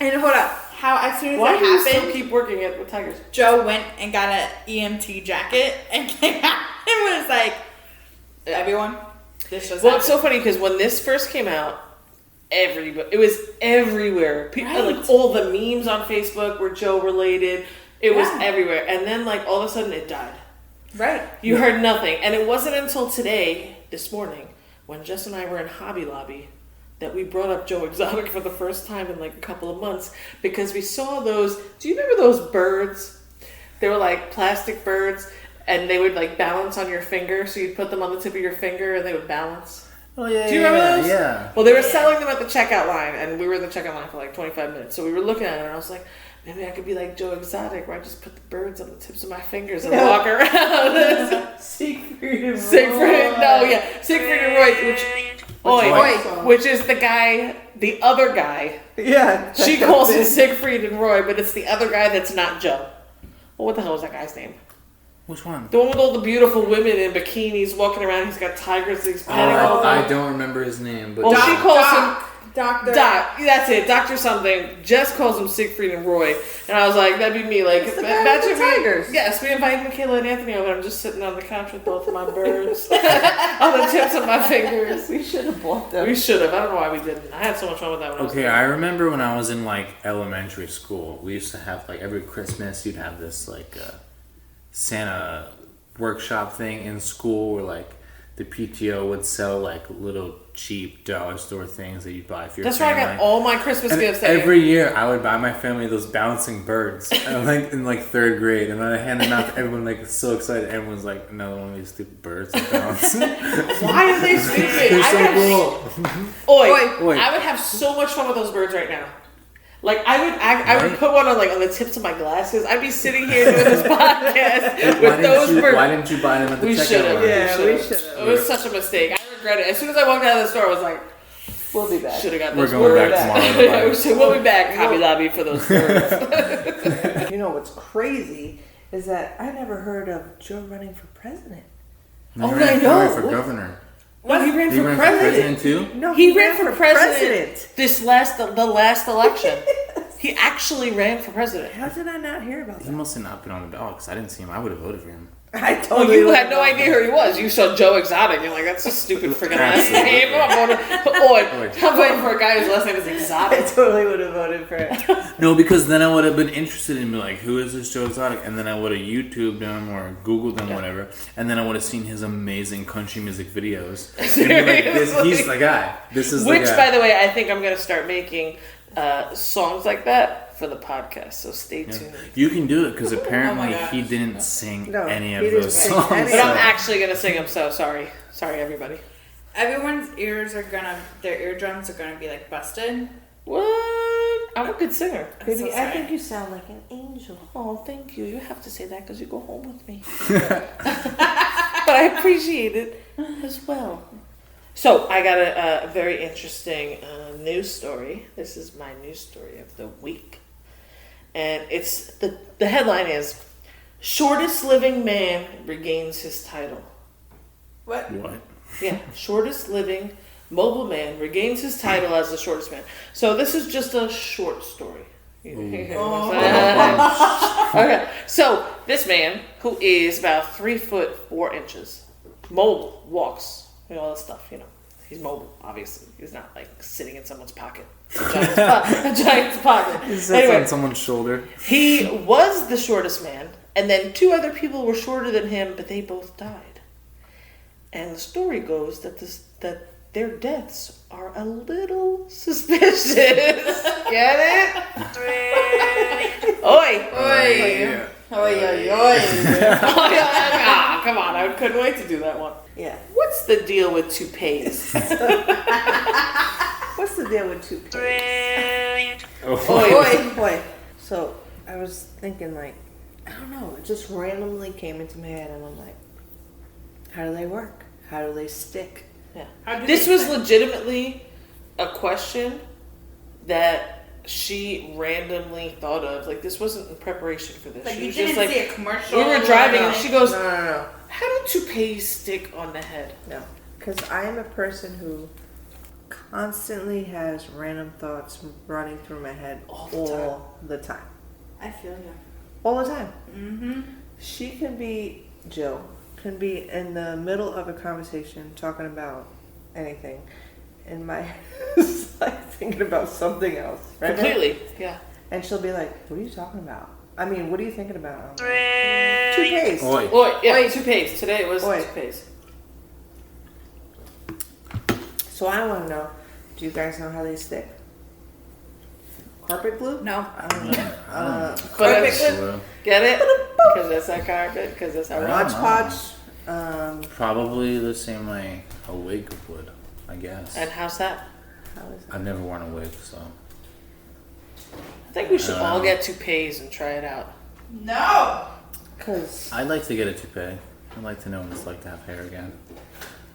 hold up. How as soon as why it do you happened, still keep working at with tigers? Joe went and got an EMT jacket and came out and was like, everyone, this just Well, it's happened. so funny because when this first came out, it was everywhere. People, Right. like all the memes on Facebook were Joe related. It was Yeah. everywhere, and then like all of a sudden it died. Right. You heard nothing, and it wasn't until this morning, when Jess and I were in Hobby Lobby, that we brought up Joe Exotic for the first time in like a couple of months because we saw those. Do you remember those birds? They were like plastic birds, and they would like balance on your finger. So you'd put them on the tip of your finger, and they would balance. Oh yeah. Do you remember those? Yeah. Well, they were selling them at the checkout line, and we were in the checkout line for like 25 minutes. So we were looking at it, and I was like, maybe I could be like Joe Exotic, where I just put the birds on the tips of my fingers and walk around. Siegfried and Siegfried and Roy, which is the guy, the other guy. Yeah. She calls him Siegfried and Roy, but it's the other guy that's not Joe. Well, what the hell was that guy's name? Which one? The one with all the beautiful women in bikinis walking around. He's got tigers. He's petting all of them. I don't remember his name, but Well, she calls him Doctor. Doc. That's it. Doctor something. Jess calls him Siegfried and Roy, and I was like, that'd be me. Like It's the guy with the tigers. Yes, we invited Michaela and Anthony over. I'm just sitting on the couch with both of my birds on the tips of my fingers. We should have bought them. We should have. I don't know why we didn't. I had so much fun with that one. Okay, I remember when I was in like elementary school, we used to have like every Christmas you'd have this like Santa workshop thing in school where like the PTO would sell like little cheap dollar store things that you buy for your That's family. where I got all my Christmas And gifts. every year I would buy my family those bouncing birds like in like third grade, and then I hand them out to everyone like so excited. Everyone's like, another one of these stupid birds that bounce. Why are they stupid? They're I so would cool. Oi, I would have so much fun with those birds right now. Like I would put one on like on the tips of my glasses. I'd be sitting here doing this podcast with those birds. Why didn't you buy them at the We checkout should have. line? Yeah, we should It have. was such a mistake. I regret it. As soon as I walked out of the store, I was like, We'll be back. should have got We're those going birds. back tomorrow to buy them. We'll be back, Hobby Lobby, for those birds. You know what's crazy is that I never heard of Joe running for president. No, he Oh, ran I know. for governor. No, he ran He for ran president. for president too? No, He ran for president this the last election. Yes. He actually ran for president. How did I not hear about He that? must have not been on the ballot because I didn't see him. I would have voted for him. I Oh, totally you would had no have idea who he was. You saw Joe Exotic. You're like, that's a stupid freaking last Absolutely. name. I'm voting for a guy whose last name is I Exotic. totally would have voted for him. No, because then I would have been interested in like, who is this Joe Exotic? And then I would have YouTubed him or Googled him, whatever. And then I would have seen his amazing country music videos. And be like, he's the guy. This is the Which, guy. by the way, I think I'm going to start making songs like that for the podcast. So stay tuned. You can do it because apparently gosh. he didn't sing No, any he of didn't those sing songs. any But of I'm So- actually going to sing them. So sorry. Sorry, everybody. Everyone's their eardrums are gonna be like busted. What? I'm a good singer. I'm so Baby, I sorry. think you sound like an angel. Oh, thank you. You have to say that because you go home with me. But I appreciate it as well. So I got a very interesting news story. This is my news story of the week, and it's the headline is "Shortest living man regains his title." What? What? Yeah, shortest living mobile man regains his title as the shortest man. So this is just a short story. Okay, so this man, who is about 3'4", mobile, walks, all that stuff, He's mobile, obviously. He's not like sitting in someone's pocket. A giant's pocket. He sits Anyway, on someone's shoulder. he was the shortest man, and then 2 other people were shorter than him, but they both died. And the story goes that their deaths are a little suspicious. Get it? Oi! Oi! Oi! Ah, come on, I couldn't wait to do that one. Yeah. What's the deal with toupees? What's the deal with toupees? Oi! So I was thinking, like, I don't know. It just randomly came into my head, and I'm like, how do they work? How do they stick? Yeah. This was legitimately a question that she randomly thought of. Like, this wasn't in preparation for this. Like, she you was didn't just like, see a commercial. we were driving, and she goes, No. how do toupees stick on the head? No. Because I am a person who constantly has random thoughts running through my head all the time. I feel you. All the time. Mm-hmm. Jill can be in the middle of a conversation talking about anything, and my head is like thinking about something else. Right? Completely. Yeah. And she'll be like, what are you talking about? I mean, what are you thinking about? I'm like, toupees. Oi. Yeah, toupees. Today it was toupees. So I want to know, do you guys know how they stick? Carpet glue? No. I don't know. Carpet Glue. glue. Get it? Because that's our carpet. Because that's our Right. Hodgepodge. Probably the same way a wig would, I guess. And how's that? How is that? I've never worn a wig, so. I think we should all get toupees and try it out. No. Because I'd like to get a toupee. I'd like to know what it's like to have hair again.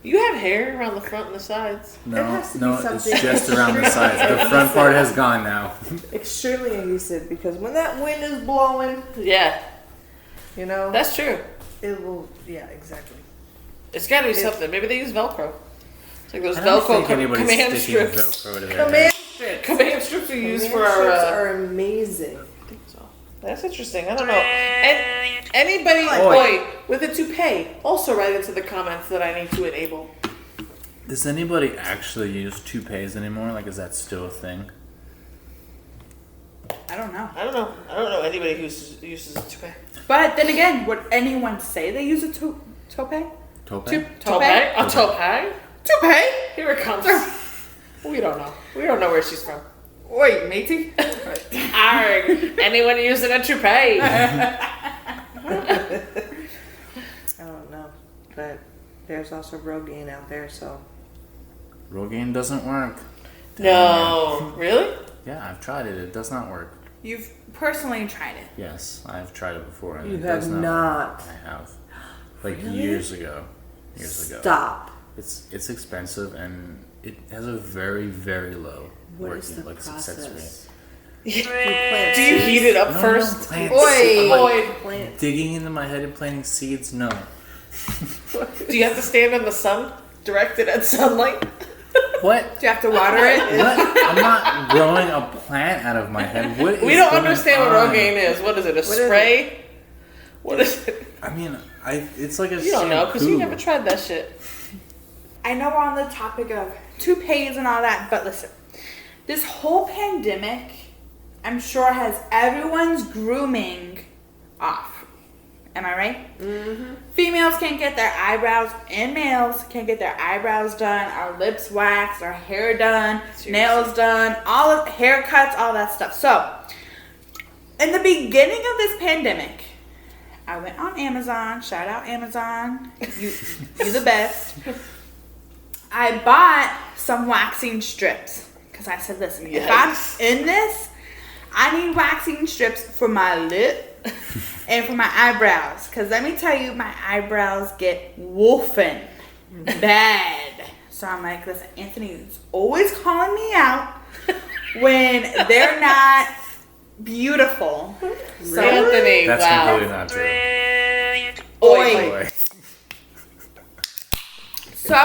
You have hair around the front and the sides. No, has to be it's something just around the sides. The front part has gone now. extremely adhesive, because when that wind is blowing, Yeah, you know, that's true. it will, yeah, exactly. It's got to be something. Maybe they use Velcro. It's like those I don't Velcro think anybody's command sticking strips. Velcro to their Command hair. strips. Command strips we use Command for our. strips are amazing. So, that's interesting. I don't know. And anybody with a toupee, also write into the comments that I need to enable. Does anybody actually use toupees anymore? Like, is that still a thing? I don't know. I don't know. I don't know anybody who uses a toupee. But then again, would anyone say they use a toupee? Toupee? Toupee? A toupee? Toupee? Here it comes. We don't know. We don't know where she's from. Oi, matey. Arrgh. Anyone using a toupee? I don't know, but there's also Rogaine out there, so. Rogaine doesn't work. No. Really? Yeah, I've tried it. It does not work. You've personally tried it. Yes, I've tried it before. And You it have does not. Work. I have. Like Really? years ago. Stop. It's expensive and it has a very, very low What is working the success process? rate. Do you heat it up No, first? no, plant Oi. seed- I'm like, Plant. digging into my head and planting seeds? No. Do you have to stand in the sun, directed at sunlight? What? Do you have to water it? What? I'm not growing a plant out of my head. What is We don't going understand what on? Rogaine is. What is it? A is spray? What is it? I mean, it's like a You don't know because you shampoo. never tried that shit. I know we're on the topic of toupees and all that, but listen, this whole pandemic, I'm sure, has everyone's grooming off. Am I right? Mm-hmm. Females can't get their eyebrows, and males can't get their eyebrows done, our lips waxed, our hair done, Seriously. nails done, all of haircuts, all that stuff. So, in the beginning of this pandemic, I went on Amazon. Shout out Amazon. You the best. I bought some waxing strips because I said, listen, if I'm in this, I need waxing strips for my lip and for my eyebrows. Because let me tell you, my eyebrows get wolfing bad. So I'm like, listen, Anthony's always calling me out when they're not beautiful. So, Anthony, That's wow. completely not true. Oi. Boy. So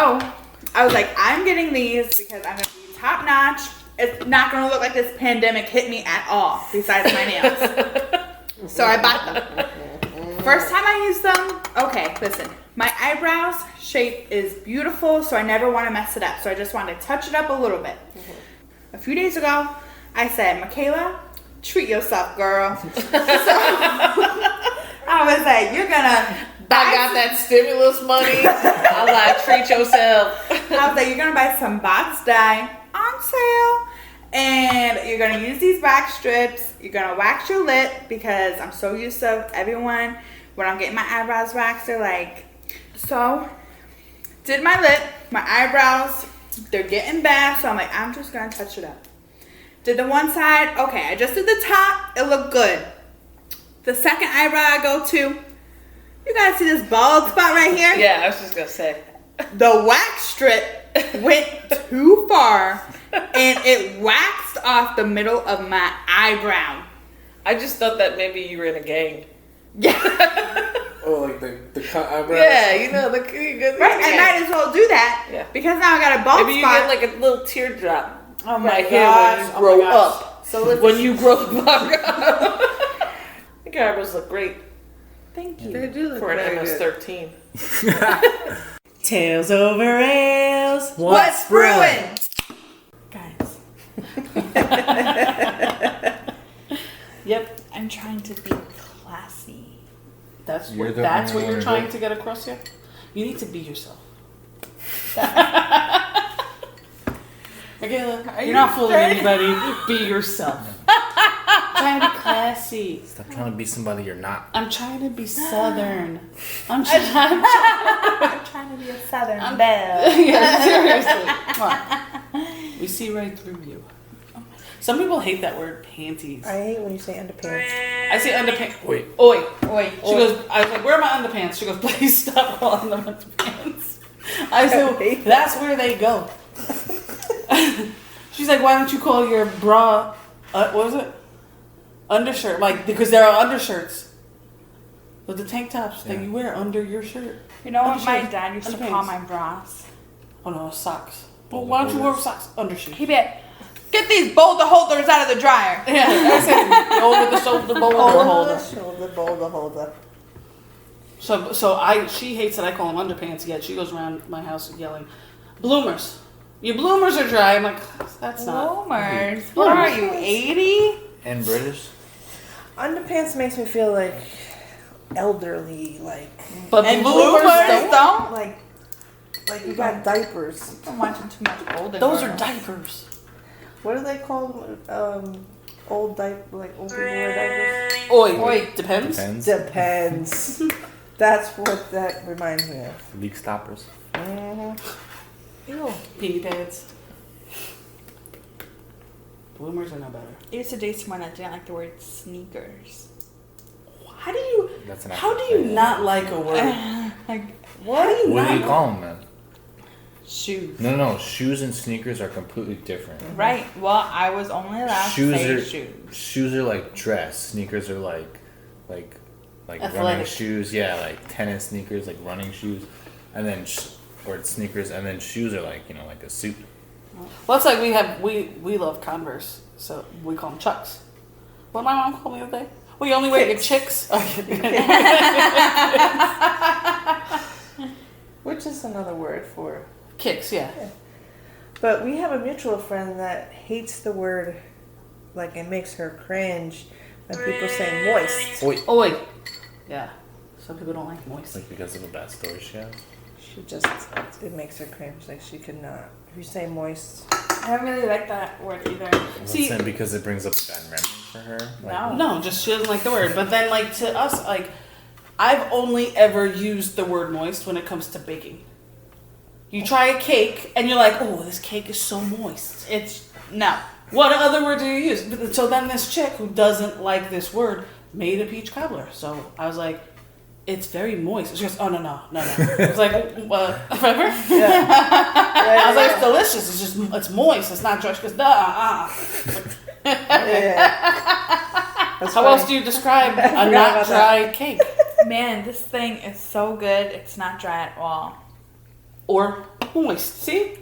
I was like, I'm getting these because I'm going to be top notch. It's not going to look like this pandemic hit me at all, besides my nails. So I bought them. First time I used them, okay, listen. My eyebrows shape is beautiful, so I never want to mess it up. So I just want to touch it up a little bit. A few days ago, I said, Michaela, treat yourself, girl. So I was like, you're going to got that stimulus money. I like, treat yourself. I was like, you're gonna buy some box dye on sale, and you're gonna use these wax strips. You're gonna wax your lip because I'm so used to everyone when I'm getting my eyebrows waxed. They're like, so did my lip, my eyebrows. They're getting bad, so I'm like, I'm just gonna touch it up. Did the one side, okay, I just did the top, it looked good. The second eyebrow I go to, you guys see this bald spot right here? Yeah, I was just gonna say. The wax strip went too far, and it waxed off the middle of my eyebrow. I just thought that maybe you were in a gang. Yeah. Oh, like the cut eyebrows? Yeah, you know, Right, I might as well do that. Yeah. Because now I got a bald maybe spot. you get like a little teardrop. Oh my right here gosh. when you grow up. So When you grow the fuck up. I think your eyebrows look great thank you. They do look for an very MS-13. Tails over rails. What's brewing? Guys. Yep. I'm trying to be classy. That's You're what, the that's only what you're one trying who- to get across here? You need to be yourself. Michaela, you're not fooling anybody. Be yourself. I'm trying to be classy. Stop trying to be somebody you're not. I'm trying to be southern. I'm trying to be a southern belle. Yeah, seriously. Come on. We see right through you. Some people hate that word, panties. I hate when you say underpants. I say underpants. Wait. Oi. Wait. She goes, I was like, where are my underpants? She goes, please stop calling them underpants. I said, that's where they go. She's like, why don't you call your bra, what was it? Undershirt. Like, because there are undershirts. But the tank tops that you wear under your shirt. You know what my Undershirts. dad used to Underpants. call my bras? Oh no, socks. Well, why don't you wear socks? Undershirt. He'd be like, get these boulder holders out of the dryer. Yeah, that's it. Over the shoulder boulder holder. So she hates that I call them underpants, yet she goes around my house yelling, bloomers. Your bloomers are dry. I'm like, that's not. Bloomers. What are you, 80? And British? Underpants makes me feel like elderly, like But And bloomers bloomers don't? like you got diapers. I'm watching too much Golden Those Girls. are diapers. What do they call old diaper, like old people wear diapers? Oi, depends. Depends. That's what that reminds me of. Leak stoppers. Ew. Pee pads. Bloomers are no better. I used to date someone that didn't like the word sneakers. How do you? That's an How do actual you thing. not like a word? Like, What do you What not? do you call them, man? shoes. No. Shoes and sneakers are completely different. Right. Well, I was only allowed Shoes to say are shoes. shoes are like dress. Sneakers are like running Athletic. shoes. Yeah, like tennis sneakers, like running shoes, and then or it's sneakers, and then shoes are like like a suit. Well, it's like we love Converse, so we call them Chucks. What my mom called me the other day? Well, you only wear your chicks. Which is another word for. Kicks, yeah. But we have a mutual friend that hates the word, like it makes her cringe when people say moist. Wait, Oi. Yeah. Some people don't like moist. like because of a bad story she has. She just, it makes her cringe. Like she could not. If you say moist, I don't really like that word either. See- Listen, because it brings up a bad memory for her. Like, No. No, just she doesn't like the word. But then, like, to us, like, I've only ever used the word moist when it comes to baking. You try a cake, and you're like, oh, this cake is so moist. No. What other word do you use? So then this chick who doesn't like this word made a peach cobbler. So I was like, it's very moist. She goes, oh, no. I was like, remember? I was like, it's delicious. It's moist. It's not dry. She goes, How else do you describe a not dry cake? Man, this thing is so good. It's not dry at all. Or moist. See?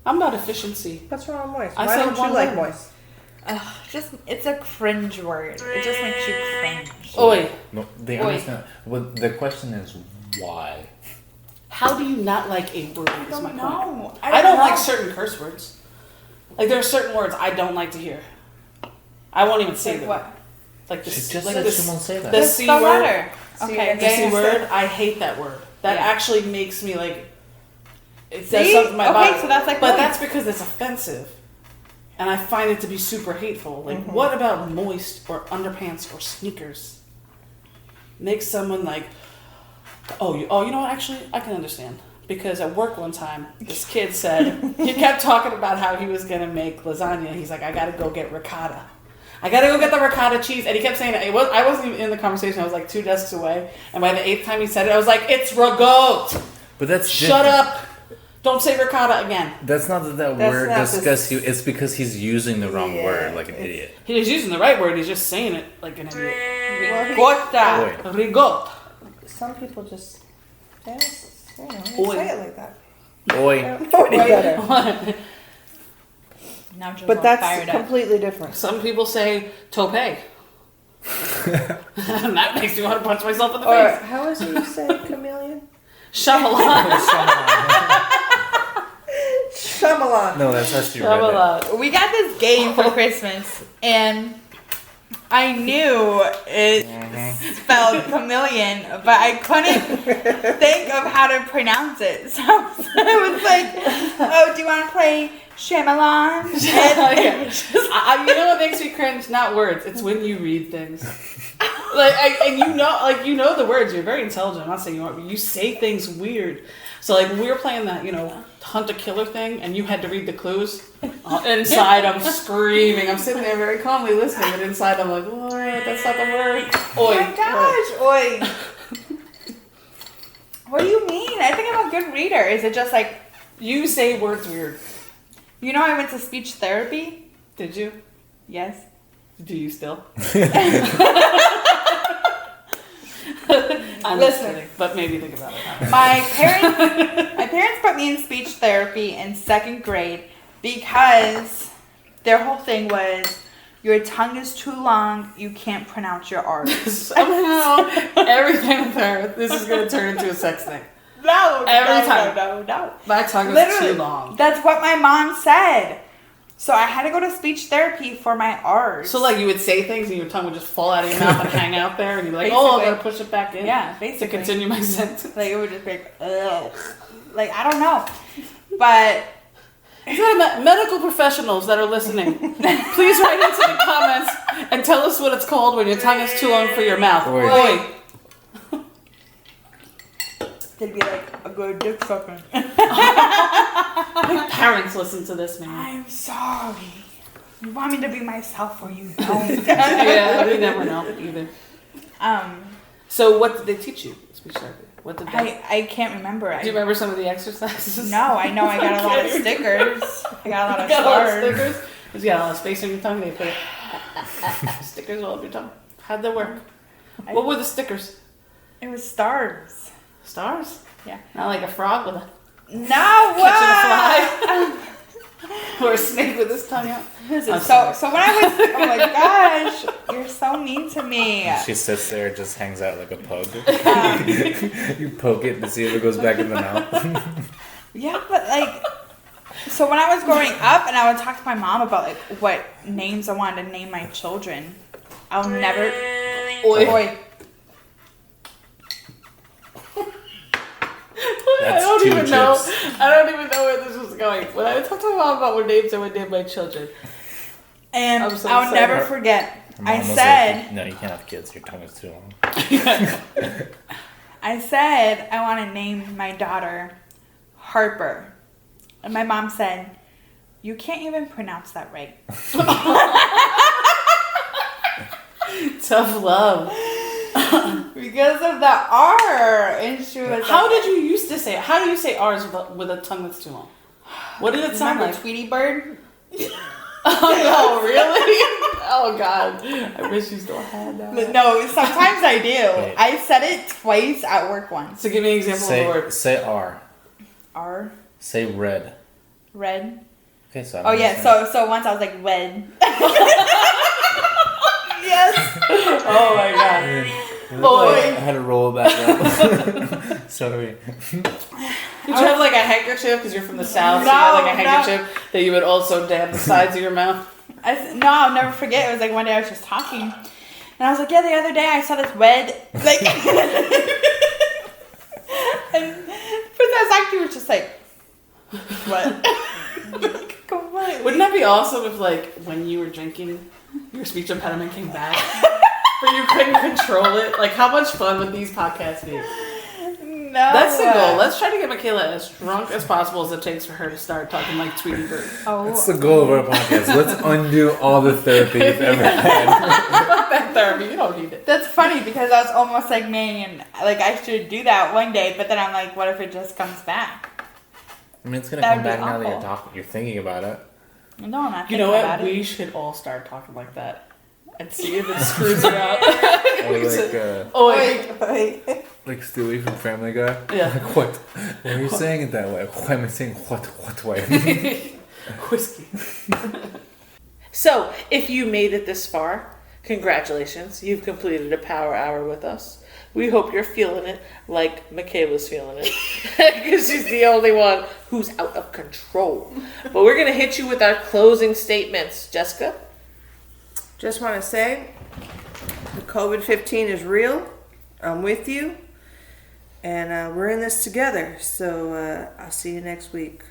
I'm about efficiency. what's wrong with moist? I Why said don't you one like word. moist? It's a cringe word. It just makes you cringe. Oi. No, they Oi. understand. Well, the question is why. How do you not like a word? I Is don't my point. know. I don't like certain curse words. Like there are certain words I don't like to hear. I won't even say Like them. what? Like She this. just like said this. she won't say that. The What's C the word. letter? Okay, The C word. I hate that word. That actually makes me like. It says something in my body. So that's like. But that's because it's offensive, and I find it to be super hateful. Like, what about moist or underpants or sneakers? Makes someone like, you know what? Actually, I can understand. Because at work one time, this kid said, he kept talking about how he was going to make lasagna. He's like, I got to go get ricotta. I got to go get the ricotta cheese. And he kept saying it. I wasn't even in the conversation. I was like 2 desks away. And by the 8th time he said it, I was like, it's rigotte. But that's Shut different. up. Don't say ricotta again. That's not that word disgusts you. It's because he's using the wrong word like an idiot. He was using the right word. He's just saying it like an idiot. Ricotta. Rigotte. Some people just, they Oi. say it like that. Oi. Better. Now Joe's But all that's fired up. completely different. Some people say tope. And that makes me want to punch myself in the Or face. how is it you say chameleon? Shyamalan. Shyamalan. No, that's actually right. Shyamalan. We got this game for Christmas, and I knew it spelled chameleon, but I couldn't think of how to pronounce it. So I was like, "Oh, do you want to play Shyamalan?" You know what makes me cringe? Not words. It's when you read things. You know the words. You're very intelligent. I'm not saying you aren't, but you say things weird. So like when we were playing that, hunt a killer thing, and you had to read the clues. Inside, I'm screaming. I'm sitting there very calmly listening, but inside, I'm like, "What? That's not the word." Oh my gosh, oi! What do you mean? I think I'm a good reader. Is it just like You say words weird. I went to speech therapy? Did you? Yes. Do you still? I'm Listen. just kidding, but maybe think about it. My parents put me in speech therapy in 2nd grade because their whole thing was your tongue is too long, you can't pronounce your R's. Somehow, everything with her, this is going to turn into a sex thing. No, Every time. No. My tongue is Literally, too long. That's what my mom said. So I had to go to speech therapy for my R's. So like you would say things and your tongue would just fall out of your mouth and hang out there, and you'd be like, Basically. I gotta push it back in. Yeah, To basically. continue my sentence. Like it would just be like, ugh. Like I don't know, but Is that medical professionals that are listening? Please write into the comments and tell us what it's called when your tongue is too long for your mouth. Oi. Oi. they'd be like a good dick sucker. My parents listen to this, man. I'm sorry. You want me to be myself or you don't? Yeah, we never know either. So what did they teach you? Speech therapy. What did they? I can't remember. Do you remember some of the exercises? No, I know I got a lot of stickers. I got a lot of You got a lot of stars. stickers? Because you got a lot of space on your tongue. They put stickers all over your tongue. How'd that work? What were the stickers? It was stars. Stars? Yeah. Not like a frog with a No, catching a what? fly. Or a snake with his tongue out. I'm So sorry. when I was, oh my gosh, you're so mean to me. She sits there, just hangs out like a pug. You poke it to see if it goes back in the mouth. Yeah, but like, so when I was growing up and I would talk to my mom about like what names I wanted to name my children, I'll never. Oi. That's I don't two even know. chips. I don't even know where this was going. When I would talk to my mom about what names I would name my children. And I'm so I'll never excited. forget. Mom I was said, like, no, you can't have kids. Your tongue is too long. I said I want to name my daughter Harper. And my mom said, you can't even pronounce that right. Tough love. Because of the R. And she was How like, did you used to say it? How do you say R's with a tongue that's too long? What did it sound remember like? Tweety Bird? Oh no, really? Oh god. I wish you still had that. No, sometimes I do. Wait. I said it twice at work once. So give me an example of a word. Say R. R. Say red. Red. Okay, so. Oh yeah, so once I was like red. Yes. Oh my god. Oh, I had to roll back up. Sorry. Did you have like a handkerchief because you're from the south? So you had like a No. handkerchief that you would also dab the sides of your mouth. No, I'll never forget. It was like one day I was just talking, And I was like, yeah, the other day I saw this red, like, and Princess actually was just like, what? Like, wouldn't that be awesome if, like, when you were drinking, your speech impediment came back, but you couldn't control it? Like, how much fun would these podcasts be? No. That's the goal. Let's try to get Michaela as drunk as possible as it takes for her to start talking like Tweety Bird. Oh. That's the goal of our podcast. Let's undo all the therapy you've ever had. Fuck that therapy. You don't need it. That's funny because I was almost like, man, like I should do that one day, but then I'm like, what if it just comes back? I mean, it's gonna That'd come be back now that you're awful. talking. You're thinking about it. No, I'm not You thinking know what? about We it. should all start talking like that and see if it screws her up. Or wait. like Stewie from Family Guy. Yeah. Like what? Why are you saying it that way? Why am I saying what way? Whiskey. So, if you made it this far, congratulations. You've completed a power hour with us. We hope you're feeling it like Michaela's feeling it. Because she's the only one who's out of control. But we're going to hit you with our closing statements. Jessica? Just want to say, the COVID-15 is real. I'm with you. And we're in this together. So I'll see you next week.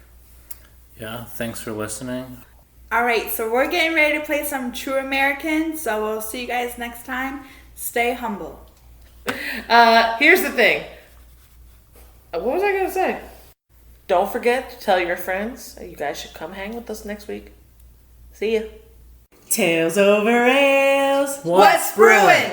Yeah, thanks for listening. All right, so we're getting ready to play some True American, so we'll see you guys next time. Stay humble. Here's the thing. What was I going to say? Don't forget to tell your friends. You guys should come hang with us next week. See ya. Tales over ales. What's brewing?